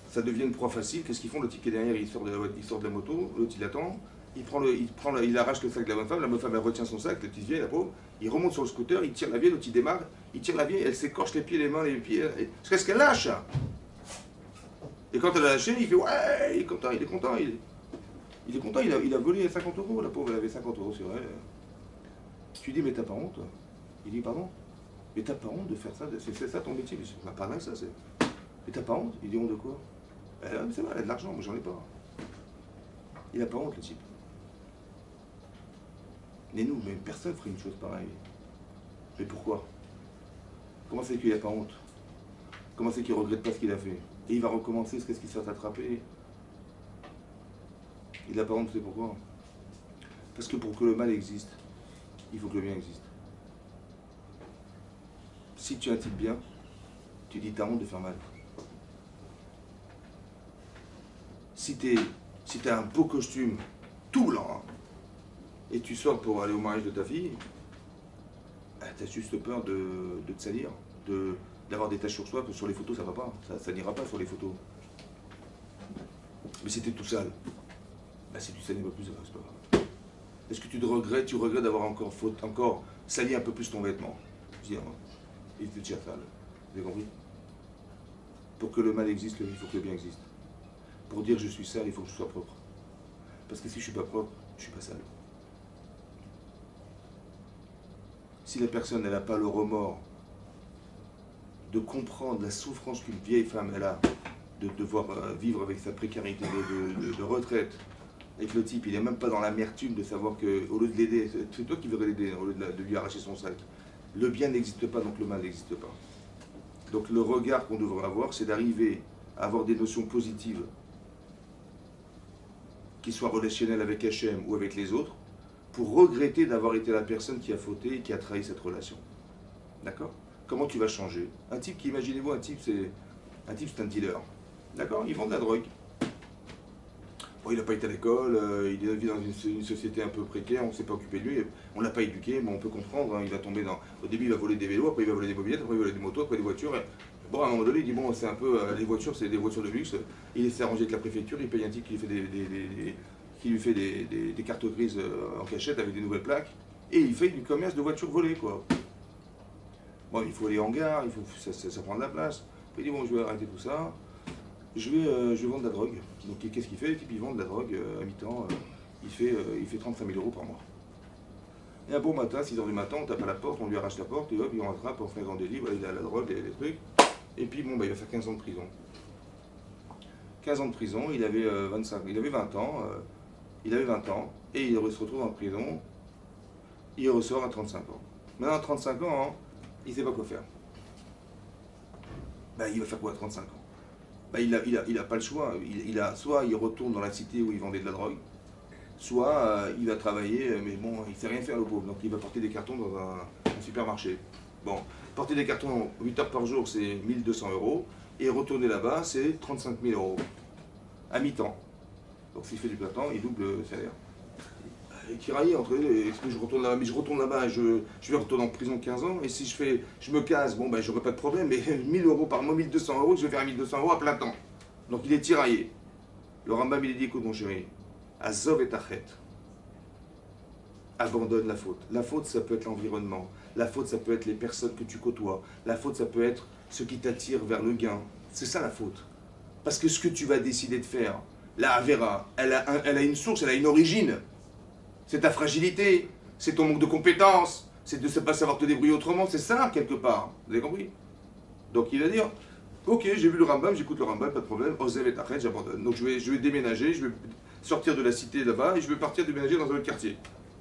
Ça devient une proie facile. Qu'est-ce qu'ils font? Le type qui est derrière, il sort de la moto, l'autre il attend, il arrache le sac de la bonne femme elle retient son sac, la petite vieille, la pauvre, il remonte sur le scooter, il tire la vieille, l'autre il démarre, il tire la vieille, elle s'écorche les pieds, les mains, les pieds, jusqu'à ce qu'elle lâche. Et quand elle a lâché, il fait ouais, il est content, il est content, il a volé 50 €, la pauvre, elle avait 50 € sur elle. Tu dis mais t'as pas honte? Il dit pardon? Mais t'as pas honte de faire ça? C'est ça ton métier? Mais pas mal ça, c'est. Mais t'as pas honte? Il dit honte de quoi? C'est vrai, elle a de l'argent, moi j'en ai pas. Il a pas honte le type. Mais nous, mais personne ferait une chose pareille. Mais pourquoi? Comment c'est qu'il n'a pas honte? Comment c'est qu'il ne regrette pas ce qu'il a fait? Et il va recommencer, qu'est-ce qu'il se fait attraper? Il n'a pas honte, c'est pourquoi? Parce que pour que le mal existe, il faut que le bien existe. Si tu es un type bien, tu dis t'as honte de faire mal. Si t'as un beau costume, tout blanc, hein, et tu sors pour aller au mariage de ta fille, t'as juste peur de te salir, d'avoir des taches sur soi, que sur les photos ça va pas, ça n'ira pas sur les photos. Mais si t'es tout sale, si tu salis un peu plus, c'est pas grave. Est-ce que tu regrettes d'avoir encore sali un peu plus ton vêtement? Je dis, il était déjà sale. Vous avez compris? Pour que le mal existe, il faut que le bien existe. Pour dire je suis sale, il faut que je sois propre. Parce que si je suis pas propre, je suis pas sale. Si la personne n'a pas le remords de comprendre la souffrance qu'une vieille femme elle a, de devoir vivre avec sa précarité de retraite, et que le type il n'est même pas dans l'amertume de savoir qu'au lieu de l'aider, c'est toi qui veux l'aider, au lieu de lui arracher son sac. Le bien n'existe pas, donc le mal n'existe pas. Donc le regard qu'on devrait avoir, c'est d'arriver à avoir des notions positives qu'il soit relationnel avec Hachem ou avec les autres, pour regretter d'avoir été la personne qui a fauté et qui a trahi cette relation. D'accord? Comment tu vas changer? Un type qui, imaginez-vous, un type c'est un dealer. D'accord? Il vend de la drogue. Bon, il n'a pas été à l'école, il vit dans une société un peu précaire, on ne s'est pas occupé de lui, on ne l'a pas éduqué, bon, on peut comprendre, hein, il va tomber dans... Au début, il va voler des vélos, après il va voler des mobilettes, après il va voler des motos, après des voitures. Et... Bon, à un moment donné, il dit, bon, c'est un peu... les voitures, c'est des voitures de luxe. Il essaie d'arranger avec la préfecture, il paye un type qui lui fait des cartes grises en cachette avec des nouvelles plaques, et il fait du commerce de voitures volées, quoi. Bon, il faut aller en gare, ça prend de la place. Après, il dit, bon, je vais arrêter tout ça. Je vais vendre de la drogue. Donc qu'est-ce qu'il fait? Le type, il vend de la drogue à mi-temps. Il fait 35 000 € par mois. Et un bon matin, 6 h du matin, on tape à la porte, on lui arrache la porte, et hop, il rattrape, on fait un grand délit, voilà, il a la drogue, les trucs. Et puis bon, bah, il va faire 15 ans de prison. 15 ans de prison, il avait 20 ans. Il avait 20 ans, et il se retrouve en prison. Il ressort à 35 ans. Maintenant, à 35 ans, hein, il ne sait pas quoi faire. Bah, il va faire quoi à 35 ans? Bah, il a pas le choix. Soit il retourne dans la cité où il vendait de la drogue, soit il va travailler, mais bon, il ne sait rien faire le pauvre. Donc il va porter des cartons dans un supermarché. Bon, porter des cartons 8 heures par jour, c'est 1 200 €. Et retourner là-bas, c'est 35 000 € à mi-temps. Donc s'il fait du plein temps, il double le salaire. Et tiraillé entre les deux. Est-ce que je retourne là-bas? Mais je retourne là-bas, je vais retourner en prison 15 ans. Et si je me casse, bon, ben, j'aurai pas de problème. Mais 1 000 € par mois, 1 200 €, je vais faire 1 200 € à plein temps. Donc il est tiraillé. Le Rambam, il dit, écoute mon chéri, Azov et Tachet. Abandonne la faute. La faute, ça peut être l'environnement. La faute, ça peut être les personnes que tu côtoies. La faute, ça peut être ce qui t'attire vers le gain. C'est ça la faute. Parce que ce que tu vas décider de faire, la Avera, elle a une source, elle a une origine. C'est ta fragilité, c'est ton manque de compétences, c'est de ne pas savoir te débrouiller autrement, c'est ça, quelque part. Vous avez compris? Donc il va dire, ok, j'ai vu le Rambam, j'écoute le Rambam, pas de problème, Ozev et Tachet, j'abandonne. Donc je vais déménager, je vais sortir de la cité là-bas et je vais partir déménager dans un autre quartier.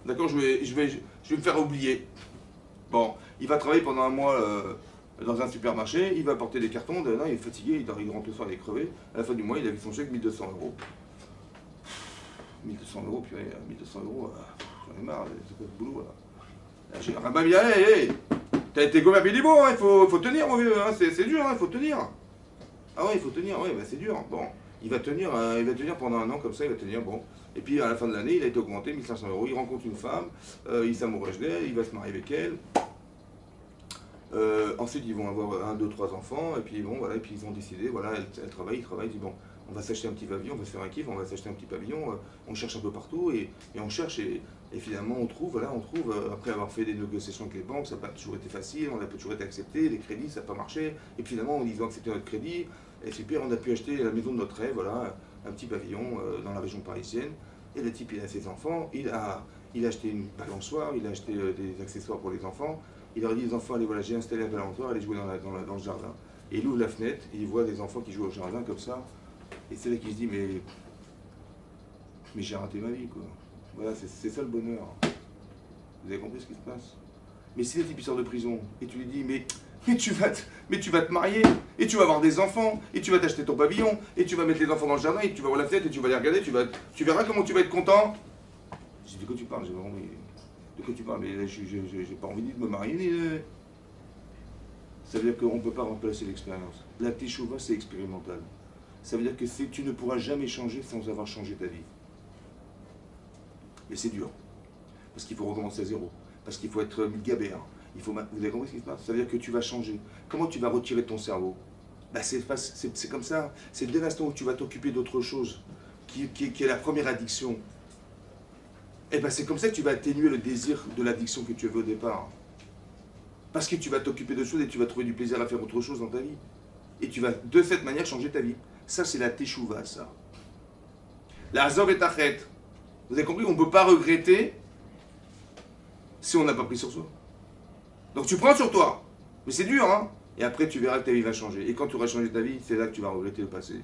D'accord? Je vais me faire oublier. Bon, il va travailler pendant un mois dans un supermarché, il va porter des cartons, là, il est fatigué, il rentre le soir, il est crevé. À la fin du mois, il a vu son chèque, 1 200 €. 1 200 €, puis 1 200 €, j'en ai marre, c'est quoi ce boulot là? J'ai un Rambam, il dit, hey, t'as été gommé à Bélibo, hein, il faut tenir, mon vieux, hein, c'est dur, hein, il faut tenir. Ah ouais, il faut tenir, ouais, bah, c'est dur. Bon, il va tenir pendant un an comme ça, il va tenir, bon. Et puis à la fin de l'année, il a été augmenté, 1 500 €, il rencontre une femme, il s'amourage d'elle, il va se marier avec elle. Ensuite, ils vont avoir 1, 2, 3 enfants, et puis bon, voilà, et puis ils ont décidé, voilà, elle travaille, ils disent, bon, on va s'acheter un petit pavillon, on va se faire un kiff, on va s'acheter un petit pavillon, on cherche un peu partout, et on cherche, et finalement on trouve, voilà, après avoir fait des négociations avec les banques, ça n'a pas toujours été facile, on a pas toujours été accepté, les crédits, ça n'a pas marché, et puis finalement ils ont accepté notre crédit, et super, on a pu acheter la maison de notre rêve, voilà, un petit pavillon dans la région parisienne, et le type, il a ses enfants, il a acheté une balançoire, il a acheté des accessoires pour les enfants, il leur dit aux enfants, allez, voilà, j'ai installé la balançoire, allez jouer dans le jardin. Et il ouvre la fenêtre, et il voit des enfants qui jouent au jardin comme ça, et c'est là qu'il se dit, mais j'ai raté ma vie, quoi. Voilà, c'est ça le bonheur. Vous avez compris ce qui se passe? Mais si le type sort de prison, et tu lui dis, mais tu vas te marier, et tu vas avoir des enfants, et tu vas t'acheter ton pavillon, et tu vas mettre les enfants dans le jardin, et tu vas voir la fenêtre, et tu vas les regarder, tu verras comment tu vas être content. Je dis, de quoi tu parles? J'ai vraiment, de quoi tu parles? Mais j'ai pas envie de me marier. Ça veut dire qu'on ne peut pas remplacer l'expérience. La teshuva, c'est expérimental. Ça veut dire que tu ne pourras jamais changer sans avoir changé ta vie. Mais c'est dur. Parce qu'il faut recommencer à zéro. Parce qu'il faut être gabéen. Vous avez compris ce qui se passe? Ça veut dire que tu vas changer. Comment tu vas retirer de ton cerveau? Bah, c'est comme ça. C'est dès l'instant où tu vas t'occuper d'autre chose, qui est la première addiction. Et ben c'est comme ça que tu vas atténuer le désir de l'addiction que tu avais au départ. Parce que tu vas t'occuper de choses et tu vas trouver du plaisir à faire autre chose dans ta vie. Et tu vas de cette manière changer ta vie. Ça, c'est la teshuva, ça. La Azov et Tachet. Vous avez compris? On ne peut pas regretter si on n'a pas pris sur soi. Donc tu prends sur toi. Mais c'est dur, hein? Et après, tu verras que ta vie va changer. Et quand tu auras changé ta vie, c'est là que tu vas regretter le passé.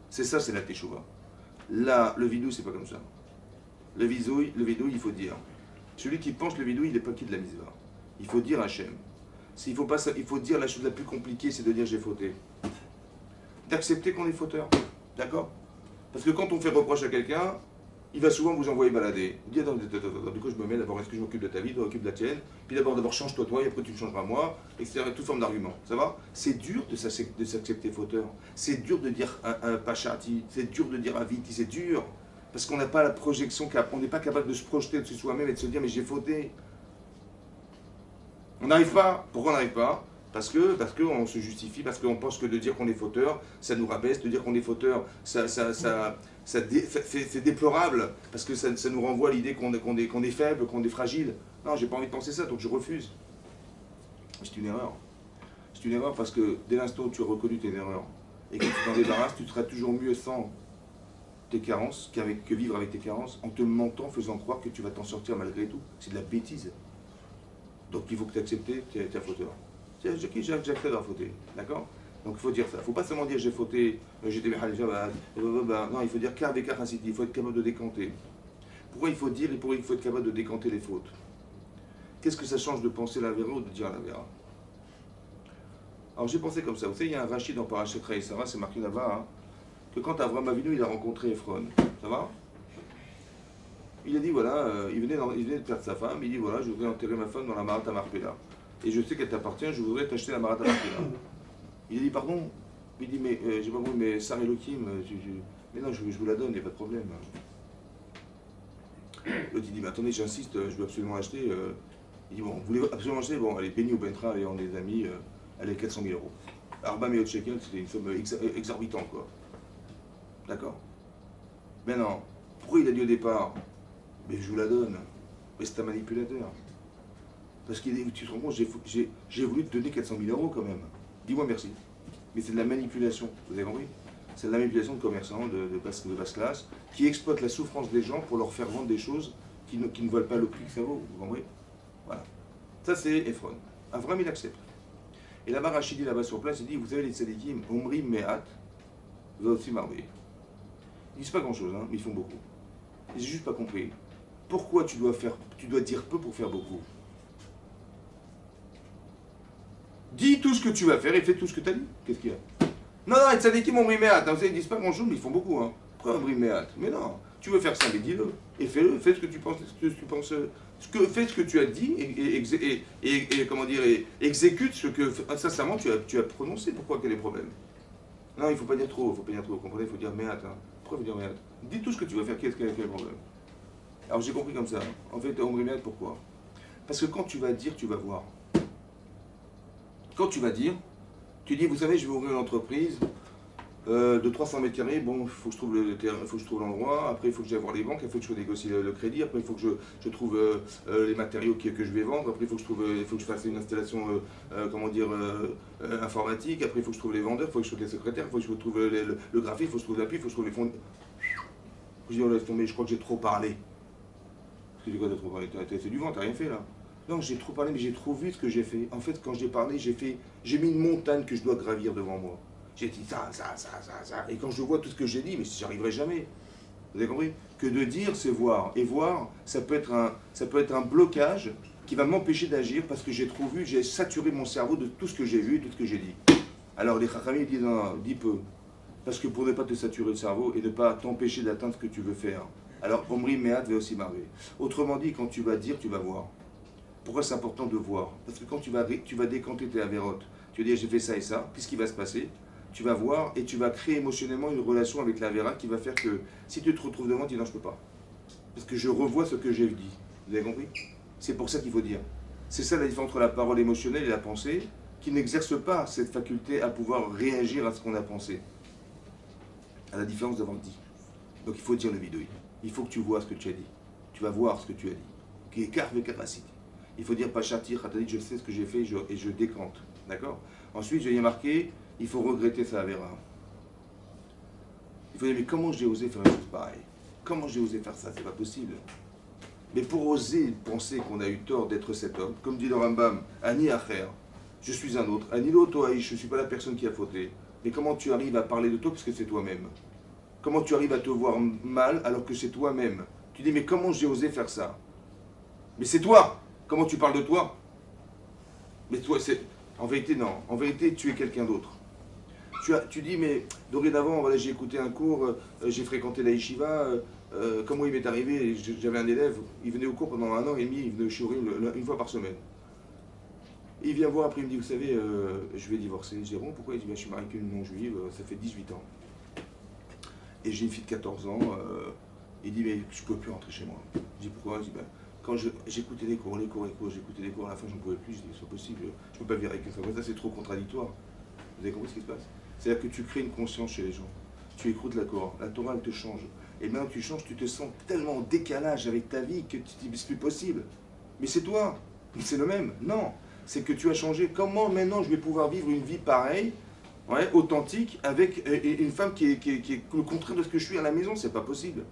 C'est ça, c'est la teshuva. Là, le vidou, c'est pas comme ça. Le vidouille, il faut dire. Celui qui pense le vidouille, il n'est pas qui de la misva. Il faut dire Hachem. Il faut dire la chose la plus compliquée, c'est de dire j'ai fauté. D'accepter qu'on est fauteur. D'accord? Parce que quand on fait reproche à quelqu'un, il va souvent vous envoyer balader. Il dit attends, du coup je me mets d'abord, est-ce que je m'occupe de ta vie, toi occupe de la tienne, puis d'abord change-toi toi, et après tu me changeras moi, etc. Toute forme d'argument. Ça va? C'est dur de s'accepter fauteur. C'est dur de dire un pachati, c'est dur de dire un viti, c'est dur. Parce qu'on n'a pas la projection, on n'est pas capable de se projeter dessus soi-même et de se dire mais j'ai fauté. On n'arrive pas. Pourquoi on n'arrive pas? Parce qu'on se justifie, parce qu'on pense que de dire qu'on est fauteur, ça nous rabaisse, de dire qu'on est fauteur, c'est déplorable, parce que ça nous renvoie à l'idée qu'on est faible, qu'on est fragile. Non, j'ai pas envie de penser ça, donc je refuse. C'est une erreur. C'est une erreur parce que dès l'instant où tu as reconnu tes erreurs, et que tu t'en débarrasses, tu seras toujours mieux sans tes carences que vivre avec tes carences, en te mentant, faisant croire que tu vas t'en sortir malgré tout. C'est de la bêtise. Donc il faut que tu acceptes tes fauteurs. J'accepte d'avoir fauté, d'accord? Donc il faut dire ça. Il ne faut pas seulement dire j'ai fauté, j'étais non, il faut dire car il faut être capable de décanter. Pourquoi il faut dire et pourquoi il faut être capable de décanter les fautes? Qu'est-ce que ça change de penser la vera ou de dire la vera? Alors j'ai pensé comme ça. Vous savez, il y a un Rachid dans Parashat Sarah, c'est marqué là-bas, hein, que quand Avraham Avinu il a rencontré Ephron, ça va? Il a dit voilà, il venait de perdre sa femme, il dit voilà, je voudrais enterrer ma femme dans la Marat Marpella. Et je sais qu'elle t'appartient, je voudrais t'acheter la Marat Marpella. Il a dit pardon? Il dit mais j'ai pas compris, mais Sarah Elohim, mais non, je vous la donne, il n'y a pas de problème. L'autre il dit mais attendez, j'insiste, je veux absolument acheter. Il dit bon, vous voulez absolument acheter? Bon, allez, Penny ou Bentra, allez, on est des amis, allez, 400 000 euros. Arba Meot Shekel, c'était une somme exorbitante quoi. D'accord? Mais non, pourquoi il a dit au départ? Mais je vous la donne. Mais c'est un manipulateur. Parce que tu te rends compte, j'ai voulu te donner 400 000 euros quand même. Dis-moi merci. Mais c'est de la manipulation, vous avez compris? C'est de la manipulation de commerçants de basse classe qui exploitent la souffrance des gens pour leur faire vendre des choses qui ne valent pas le prix que ça vaut, vous comprenez? Voilà. Ça c'est Ephron. Avraham il accepte. Et là-bas, Rachidi là-bas sur place, il dit, vous savez les tzadikim, Omri Me'at, va aussi marver. Ils disent pas grand-chose, hein, mais ils font beaucoup. J'ai juste pas compris. Pourquoi tu dois dire peu pour faire beaucoup? Dis tout ce que tu vas faire et fais tout ce que tu as dit. Qu'est-ce qu'il y a? Non, non, les tzadikim Omri Me'at, hein, vous savez, ils disent pas grand-chose, mais ils font beaucoup. Hein. Pourquoi Omri Me'at? Mais non, tu veux faire ça, mais dis-le. Et fais-le, fais ce que tu penses, fais ce que tu as dit et comment dire, et exécute ce que sincèrement tu as prononcé. Pourquoi? Quel est le problème? Non, il ne faut pas dire trop, vous comprenez, il faut dire Me'at. Hein. Pourquoi il faut dire Me'at? Dis tout ce que tu vas faire, quel est le problème? Alors j'ai compris comme ça. En fait, Omri Me'at, pourquoi? Parce que quand tu vas dire, tu vas voir. Quand tu vas dire, tu dis, vous savez, je vais ouvrir une entreprise de 300 mètres carrés, bon, il faut que je trouve le terrain, il faut que je trouve l'endroit, après il faut que j'aille voir les banques, il faut que je négocie le crédit, après il faut que je trouve les matériaux que je vais vendre, après il faut que je fasse une installation, informatique, après il faut que je trouve les vendeurs, il faut que je trouve les secrétaires, il faut que je trouve le graphiste, il faut que je trouve l'appui, il faut que je trouve les fonds. Je dis, oh laisse tomber, je crois que j'ai trop parlé. Tu dis quoi, t'as trop parlé? T'as fait du vent, t'as rien fait là. Non, j'ai trop parlé, mais j'ai trop vu ce que j'ai fait. En fait, quand j'ai parlé, j'ai mis une montagne que je dois gravir devant moi. J'ai dit ça. Et quand je vois tout ce que j'ai dit, mais j'y arriverai jamais. Vous avez compris? Que de dire, c'est voir. Et voir, ça peut être un blocage qui va m'empêcher d'agir parce que j'ai trop vu, j'ai saturé mon cerveau de tout ce que j'ai vu, tout ce que j'ai dit. Alors les Chachamim disent, non, dis peu. Parce que pour ne pas te saturer le cerveau et ne pas t'empêcher d'atteindre ce que tu veux faire. Alors, Omri Me'at va aussi marrer. Autrement dit, quand tu vas dire, tu vas voir. Pourquoi c'est important de voir? Parce que quand tu vas décanter tes avérotes, tu vas dire j'ai fait ça et ça, qu'est-ce qui va se passer? Tu vas voir et tu vas créer émotionnellement une relation avec l'avéra qui va faire que si tu te retrouves devant, tu dis non, je peux pas. Parce que je revois ce que j'ai dit. Vous avez compris? C'est pour ça qu'il faut dire. C'est ça la différence entre la parole émotionnelle et la pensée, qui n'exerce pas cette faculté à pouvoir réagir à ce qu'on a pensé. À la différence d'avoir dit. Donc il faut dire le vidéo. Il faut que tu vois ce que tu as dit. Tu vas voir ce que tu as dit. Qui est carvé capacité. Il faut dire Pachati, Khatadit, je sais ce que j'ai fait et je décante. D'accord? Ensuite, je y ai marqué, il faut regretter sa avéra. Il faut dire, mais comment j'ai osé faire une chose pareille? Comment j'ai osé faire ça? C'est pas possible. Mais pour oser penser qu'on a eu tort d'être cet homme, comme dit le Rambam, Ani Acher, je suis un autre, Ani Lotoaï, je ne suis pas la personne qui a fauté. Mais comment tu arrives à parler de toi parce que c'est toi-même? Comment tu arrives à te voir mal alors que c'est toi-même? Tu dis, mais comment j'ai osé faire ça? Mais c'est toi! Comment tu parles de toi? Mais toi, c'est... En vérité, non. En vérité, tu es quelqu'un d'autre. Tu dis, mais dorénavant, voilà, j'ai écouté un cours, j'ai fréquenté la yeshiva, comme moi il m'est arrivé, j'avais un élève, il venait au cours pendant 1 an et demi, il venait au shiurim une fois par semaine. Il vient voir, après il me dit, vous savez, je vais divorcer. Je dis, bon, pourquoi? Il dit, bah, je suis marié avec une non-juive, ça fait 18 ans. Et j'ai une fille de 14 ans, il dit, mais je ne peux plus rentrer chez moi. Je dis, pourquoi? Je dis, bah, quand j'écoutais les cours, j'écoutais les cours, à la fin je n'en pouvais plus, je dis, c'est pas possible, je ne peux pas vivre avec une femme. Ça c'est trop contradictoire. Vous avez compris ce qui se passe? C'est-à-dire que tu crées une conscience chez les gens. Tu écoutes la Torah elle te change. Et maintenant que tu changes, tu te sens tellement en décalage avec ta vie que tu te dis, c'est plus possible. Mais c'est toi, c'est le même. Non, c'est que tu as changé. Comment maintenant je vais pouvoir vivre une vie pareille, ouais, authentique, avec une femme qui est le contraire de ce que je suis à la maison? C'est pas possible.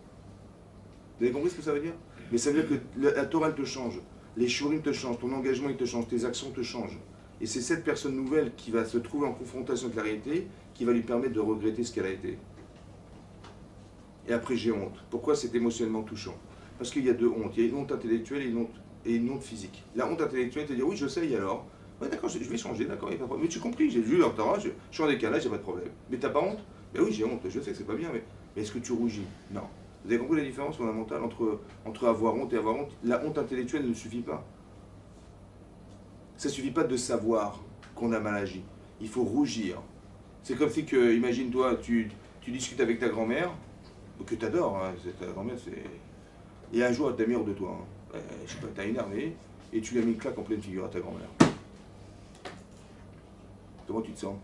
Vous avez compris ce que ça veut dire? Mais ça veut dire que la Torah elle te change, les shurim te changent, ton engagement il te change, tes actions te changent. Et c'est cette personne nouvelle qui va se trouver en confrontation avec la réalité qui va lui permettre de regretter ce qu'elle a été. Et après j'ai honte. Pourquoi c'est émotionnellement touchant? Parce qu'il y a deux hontes. Il y a une honte intellectuelle et une honte physique. La honte intellectuelle, c'est de dire oui je sais, et alors? Ouais d'accord, je vais changer, d'accord, il n'y a pas de problème. Mais tu compris, j'ai vu en Torah, je suis en décalage, il n'y a pas de problème. Mais t'as pas honte? Ben oui j'ai honte, je sais que c'est pas bien, mais est-ce que tu rougis? Non. Vous avez compris la différence fondamentale entre avoir honte et avoir honte? La honte intellectuelle ne suffit pas. Ça ne suffit pas de savoir qu'on a mal agi. Il faut rougir. C'est comme si, imagine-toi, tu discutes avec ta grand-mère, que tu adores, hein, ta grand-mère, et un jour, elle t'aime hors de toi. Hein. Je sais pas, t'as énervé, et tu lui as mis une claque en pleine figure à ta grand-mère. Comment tu te sens?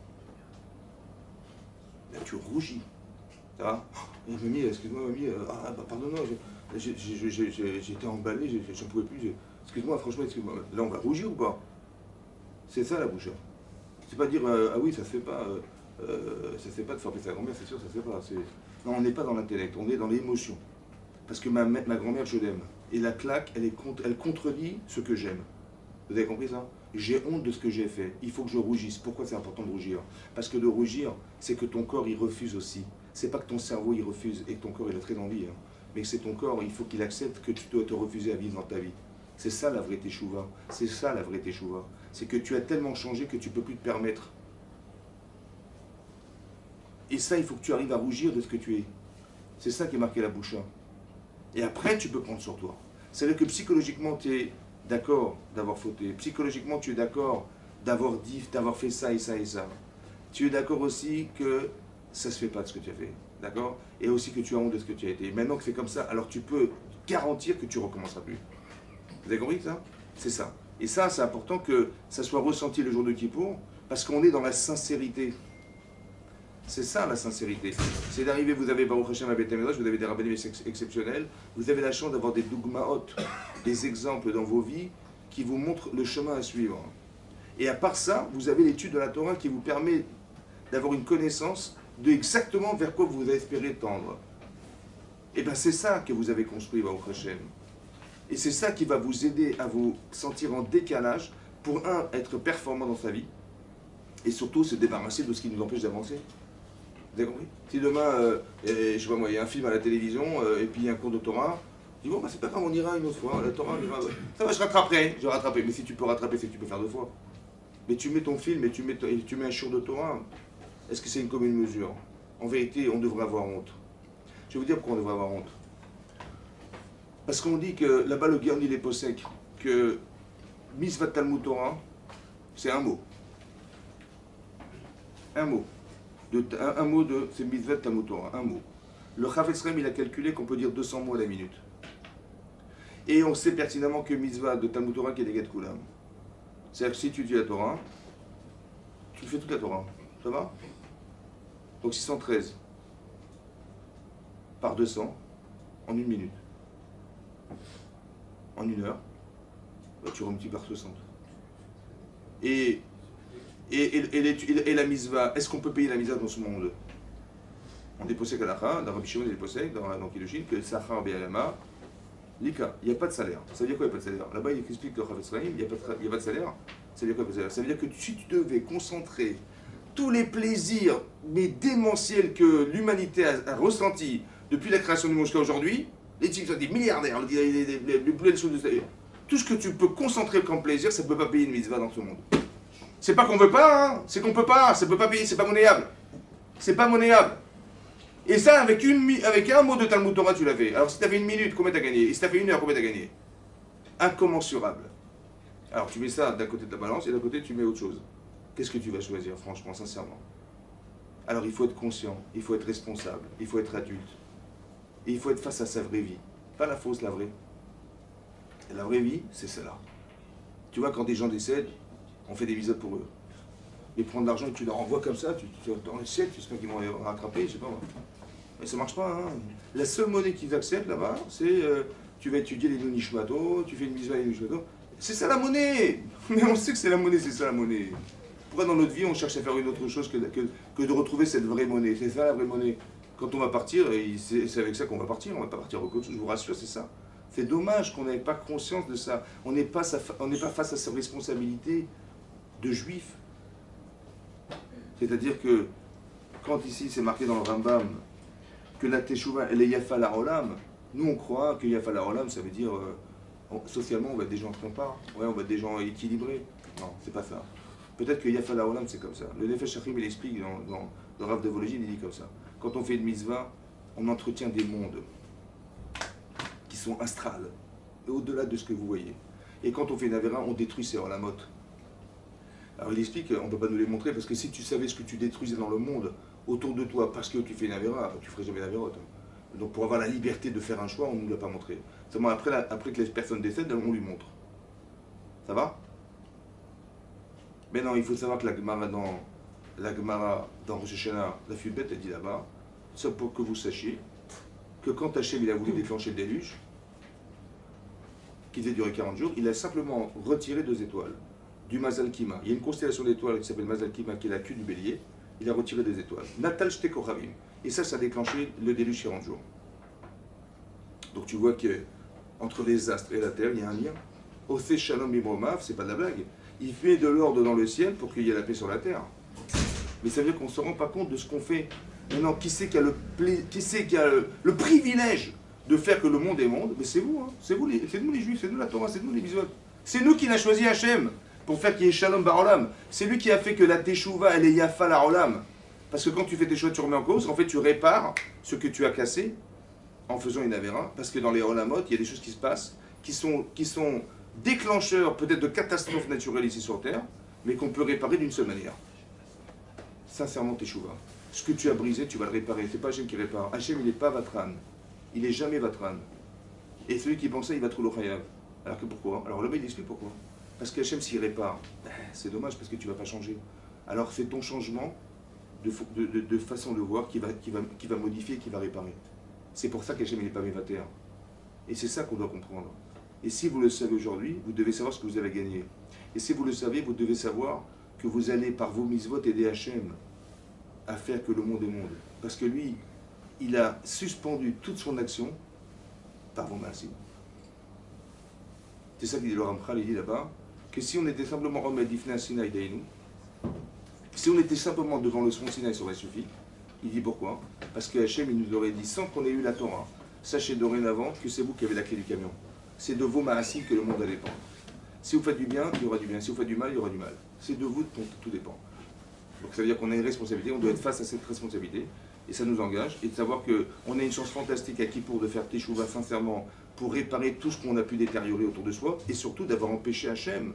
Là, tu rougis. Ça va? Mamie, excuse-moi, mamie, pardonne-moi, j'étais emballé, j'en pouvais plus. Excuse-moi, franchement, excuse-moi. Là, on va rougir ou pas? C'est ça la bouche. C'est pas dire ah oui, ça se fait pas, ça se fait pas de frapper sa grand-mère, c'est sûr, ça se fait pas. Non, on n'est pas dans l'intellect, on est dans l'émotion. Parce que ma grand-mère, je l'aime. Et la claque, elle contredit ce que j'aime. Vous avez compris ça? J'ai honte de ce que j'ai fait. Il faut que je rougisse. Pourquoi c'est important de rougir? Parce que de rougir, c'est que ton corps, il refuse aussi. C'est pas que ton cerveau, il refuse et que ton corps, il a très envie. Hein. Mais que c'est ton corps, il faut qu'il accepte que tu dois te refuser à vivre dans ta vie. C'est ça la vraie teshuva. C'est ça la vraie teshuva. C'est que tu as tellement changé que tu ne peux plus te permettre. Et ça, il faut que tu arrives à rougir de ce que tu es. C'est ça qui est marqué la boucha. Et après, tu peux prendre sur toi. C'est-à-dire que psychologiquement, tu es d'accord d'avoir fauté. Psychologiquement, tu es d'accord d'avoir dit, d'avoir fait ça et ça et ça. Tu es d'accord aussi que ça ne se fait pas de ce que tu as fait. D'accord? Et aussi que tu as honte de ce que tu as été. Et maintenant que c'est comme ça, alors tu peux garantir que tu ne recommenceras plus. Vous avez compris ça? C'est ça. Et ça, c'est important que ça soit ressenti le jour de Kippour, parce qu'on est dans la sincérité. C'est ça la sincérité. C'est d'arriver, vous avez Baruch Hashem à Beth Midrash, vous avez des rabbinim exceptionnels, vous avez la chance d'avoir des dogmaot, des exemples dans vos vies qui vous montrent le chemin à suivre. Et à part ça, vous avez l'étude de la Torah qui vous permet d'avoir une connaissance de exactement vers quoi vous espérez tendre. Et bien c'est ça que vous avez construit, Baruch Hashem. Et c'est ça qui va vous aider à vous sentir en décalage pour, être performant dans sa vie et surtout se débarrasser de ce qui nous empêche d'avancer. Vous avez compris? Si demain, je sais pas moi, il y a un film à la télévision et puis il y a un cours de Torah, je dis bon, bah, c'est pas grave, on ira une autre fois. La Torah, ça va, je rattraperai. Je rattraperai. Mais si tu peux rattraper, c'est que tu peux faire 2 fois. Mais tu mets ton film et tu mets un shiur de Torah. Est-ce que c'est une commune mesure? En vérité, on devrait avoir honte. Je vais vous dire pourquoi on devrait avoir honte. Parce qu'on dit que là-bas, le Guerni les possèque, que Mitzvat Talmud Torah, c'est un mot. Un mot. Un mot de. C'est Mitzvat Talmud Torah, un mot. Le Chafetz Chaim, il a calculé qu'on peut dire 200 mots à la minute. Et on sait pertinemment que Mitzvah de Talmud Torah qui est des Get Kulam. C'est-à-dire que si tu dis la Torah, tu fais toute la Torah. Ça va? Donc 613 par 200 en 1 minute. En 1 heure, bah, tu remultiplies par 60. Et la misva, est-ce qu'on peut payer la misva dans ce monde? On est posé Kalacha, dans Rabbi Shimon, il est posé dans Kiddushin, que Sachar Be'alama, Lika, il n'y a pas de salaire. Ça veut dire quoi, il n'y a pas de salaire? Là-bas, il explique que Chafetz Chaim, il n'y a pas de salaire. Ça veut dire quoi, il n'y a pas de salaire? Ça veut dire que si tu devais concentrer tous les plaisirs, mais démentiels que l'humanité a ressentis depuis la création du monde jusqu'à aujourd'hui, les types sont des milliardaires, les plus belles choses de salaire. Tout ce que tu peux concentrer comme plaisir, ça ne peut pas payer une mitzvah dans ce monde. C'est pas qu'on veut pas, hein, c'est qu'on peut pas, ça ne peut pas payer, c'est pas monnayable. c'est pas monnayable. Et ça, avec un mot de Talmud Torah, tu l'as fait. Alors si tu as fait 1 minute, combien tu as gagné? Et si tu as fait 1 heure, combien tu as gagné? Incommensurable. Alors tu mets ça d'un côté de la balance et d'un côté tu mets autre chose. Qu'est-ce que tu vas choisir, franchement, sincèrement? Alors il faut être conscient, il faut être responsable, il faut être adulte. Et il faut être face à sa vraie vie. Pas la fausse, la vraie. Et la vraie vie, c'est cela. Tu vois, quand des gens décèdent, on fait des visites pour eux. Et prendre l'argent et tu leur envoies comme ça, tu dans les ciels, tu sais pas qu'ils vont les rattraper, je sais pas moi. Mais ça marche pas, hein. La seule monnaie qu'ils acceptent là-bas, c'est tu vas étudier les Nonishmato, tu fais une mise à les Nonishmato. C'est ça la monnaie. Mais on sait que c'est la monnaie, c'est ça la monnaie. Pourquoi dans notre vie on cherche à faire une autre chose que de retrouver cette vraie monnaie? C'est ça la vraie monnaie. Quand on va partir, et c'est avec ça qu'on va partir, on va pas partir au coach, je vous rassure, c'est ça. C'est dommage qu'on n'ait pas conscience de ça. On n'est pas face à sa responsabilité de juif. C'est-à-dire que, quand ici c'est marqué dans le Rambam, que la Teshuvah, elle est Yafa la Olam, nous on croit que Yafa la Olam, ça veut dire, socialement, on va être des gens trompards, ouais, on va être des gens équilibrés. Non, c'est pas ça. Peut-être que Yafa la Olam, c'est comme ça. Le Nefesh Achim, il explique dans le Rav de Vologine, il dit comme ça. Quand on fait une mitzvah, on entretient des mondes qui sont astrales, et au-delà de ce que vous voyez. Et quand on fait une avéra, on détruit ces olamot. Alors il explique, on ne peut pas nous les montrer, parce que si tu savais ce que tu détruisais dans le monde, autour de toi, parce que tu fais une avéra, tu ne ferais jamais d'avérote. Donc pour avoir la liberté de faire un choix, on ne nous l'a pas montré. Seulement après que les personnes décèdent, on lui montre. Ça va? Mais non, il faut savoir que la Gemara dans Rosh Hashanah, la Fulbet, elle dit là-bas, c'est pour que vous sachiez que quand Hachem il a voulu déclencher le déluge, qui devait durer 40 jours, il a simplement retiré 2 étoiles du Mazal Kima. Il y a une constellation d'étoiles qui s'appelle Mazal Kima, qui est la queue du bélier. Il a retiré 2 étoiles. Natal Shte Kochavim. Et ça a déclenché le déluge 40 jours. Donc tu vois que entre les astres et la terre, il y a un lien. Ose Shalom Bimromav, c'est pas de la blague. Il fait de l'ordre dans le ciel pour qu'il y ait la paix sur la terre. Mais ça veut dire qu'on ne se rend pas compte de ce qu'on fait. Maintenant, qui c'est qui a le privilège de faire que le monde est monde? Mais c'est vous, hein. C'est nous les juifs, c'est nous la Torah, c'est nous les mitzvot. C'est nous qui l'a choisi Hachem pour faire qu'il y ait Shalom Barolam. C'est lui qui a fait que la Teshuvah, elle est Yafa la Olam. Parce que quand tu fais tes choix, tu remets en cause, en fait tu répares ce que tu as cassé en faisant une avéra. Parce que dans les Olamot, il y a des choses qui se passent, qui sont déclencheurs peut-être de catastrophes naturelles ici sur Terre, mais qu'on peut réparer d'une seule manière. Sincèrement, Teshuvah. Ce que tu as brisé, tu vas le réparer. C'est pas Hachem qui répare. Hachem, il n'est pas Vatran. Il n'est jamais Vatran. Et celui qui pense ça, il va trouver le Chayav. Alors que pourquoi? Alors l'homme, il explique pourquoi. Parce qu'Hachem, s'il répare, c'est dommage parce que tu ne vas pas changer. Alors c'est ton changement de façon de voir qui va modifier, qui va réparer. C'est pour ça qu'Hachem, il n'est pas Mévater. Et c'est ça qu'on doit comprendre. Et si vous le savez aujourd'hui, vous devez savoir ce que vous avez gagné. Et si vous le savez, vous devez savoir que vous allez, par vos mitzvot, aider Hachem à faire que le monde est monde. Parce que lui, il a suspendu toute son action par vos mains. C'est ça qu'il dit le Ramchal, il dit là-bas, que si on était simplement remet d'Ifna Sinaï Daïnou, si on était simplement devant le son Sinaï, ça aurait suffi. Il dit pourquoi? Parce que Hachem, il nous aurait dit, sans qu'on ait eu la Torah, sachez dorénavant que c'est vous qui avez la clé du camion. C'est de vos ma'asim que le monde va dépendre. Si vous faites du bien, il y aura du bien. Si vous faites du mal, il y aura du mal. C'est de vous dont tout dépend. Donc ça veut dire qu'on a une responsabilité, on doit être face à cette responsabilité, et ça nous engage, et de savoir qu'on a une chance fantastique à Kippour de faire Teshuvah sincèrement pour réparer tout ce qu'on a pu détériorer autour de soi, et surtout d'avoir empêché Hachem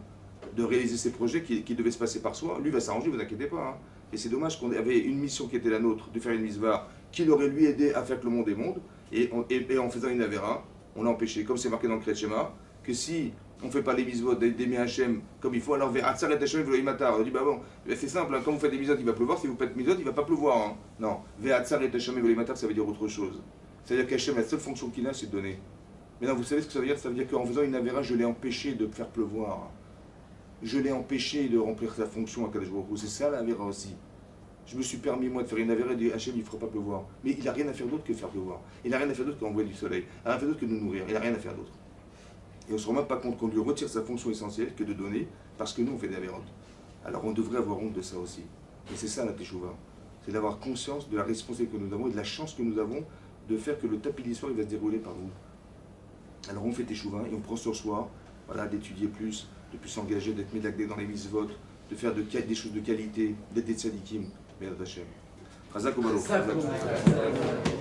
de réaliser ses projets qui devaient se passer par soi. Lui va s'arranger, vous inquiétez pas. Hein. Et c'est dommage qu'on avait une mission qui était la nôtre, de faire une mitzvah, qui aurait lui aidé à faire que le monde est monde, et en faisant une avéra, on l'a empêché, comme c'est marqué dans le Kriyat Shema, que si on ne fait pas les mitzvot d'aimer Hachem comme il faut, alors Ve'atzar et Hachem v'lo imatar. On dit bah bon, c'est simple, hein, quand vous faites des mitzvot, il va pleuvoir, si vous faites mitzvot, il ne va pas pleuvoir. Hein. Non, Ve'atzar et Hachem v'lo imatar, ça veut dire autre chose. C'est-à-dire qu'Hachem, la seule fonction qu'il a, c'est de donner. Maintenant, vous savez ce que ça veut dire? Ça veut dire qu'en faisant une avéra, je l'ai empêché de faire pleuvoir. Je l'ai empêché de remplir sa fonction à Kadosh Baruch Hu. C'est ça l'avéra aussi. Je me suis permis, moi, de faire une avéra et de dire Hachem, il ne fera pas pleuvoir. Mais il n'a rien à faire d'autre que faire pleuvoir. Il n'a rien à faire d'autre qu'envoyer du soleil. Il n'a rien à faire d'autre que de nous nourrir. Il n'a rien à faire d'autre. Et on ne se rend même pas compte qu'on lui retire sa fonction essentielle que de donner, parce que nous, on fait des avérotes. Alors on devrait avoir honte de ça aussi. Et c'est ça la Teshuvah. C'est d'avoir conscience de la responsabilité que nous avons et de la chance que nous avons de faire que le tapis d'histoire va se dérouler par vous. Alors on fait Teshuvah et on prend sur soi, voilà, d'étudier plus, de plus s'engager, d'être médacdé dans les mitzvot, de faire des choses de qualité, d'être des tzadikim. Merde Hachem. Chazak ou Baruch.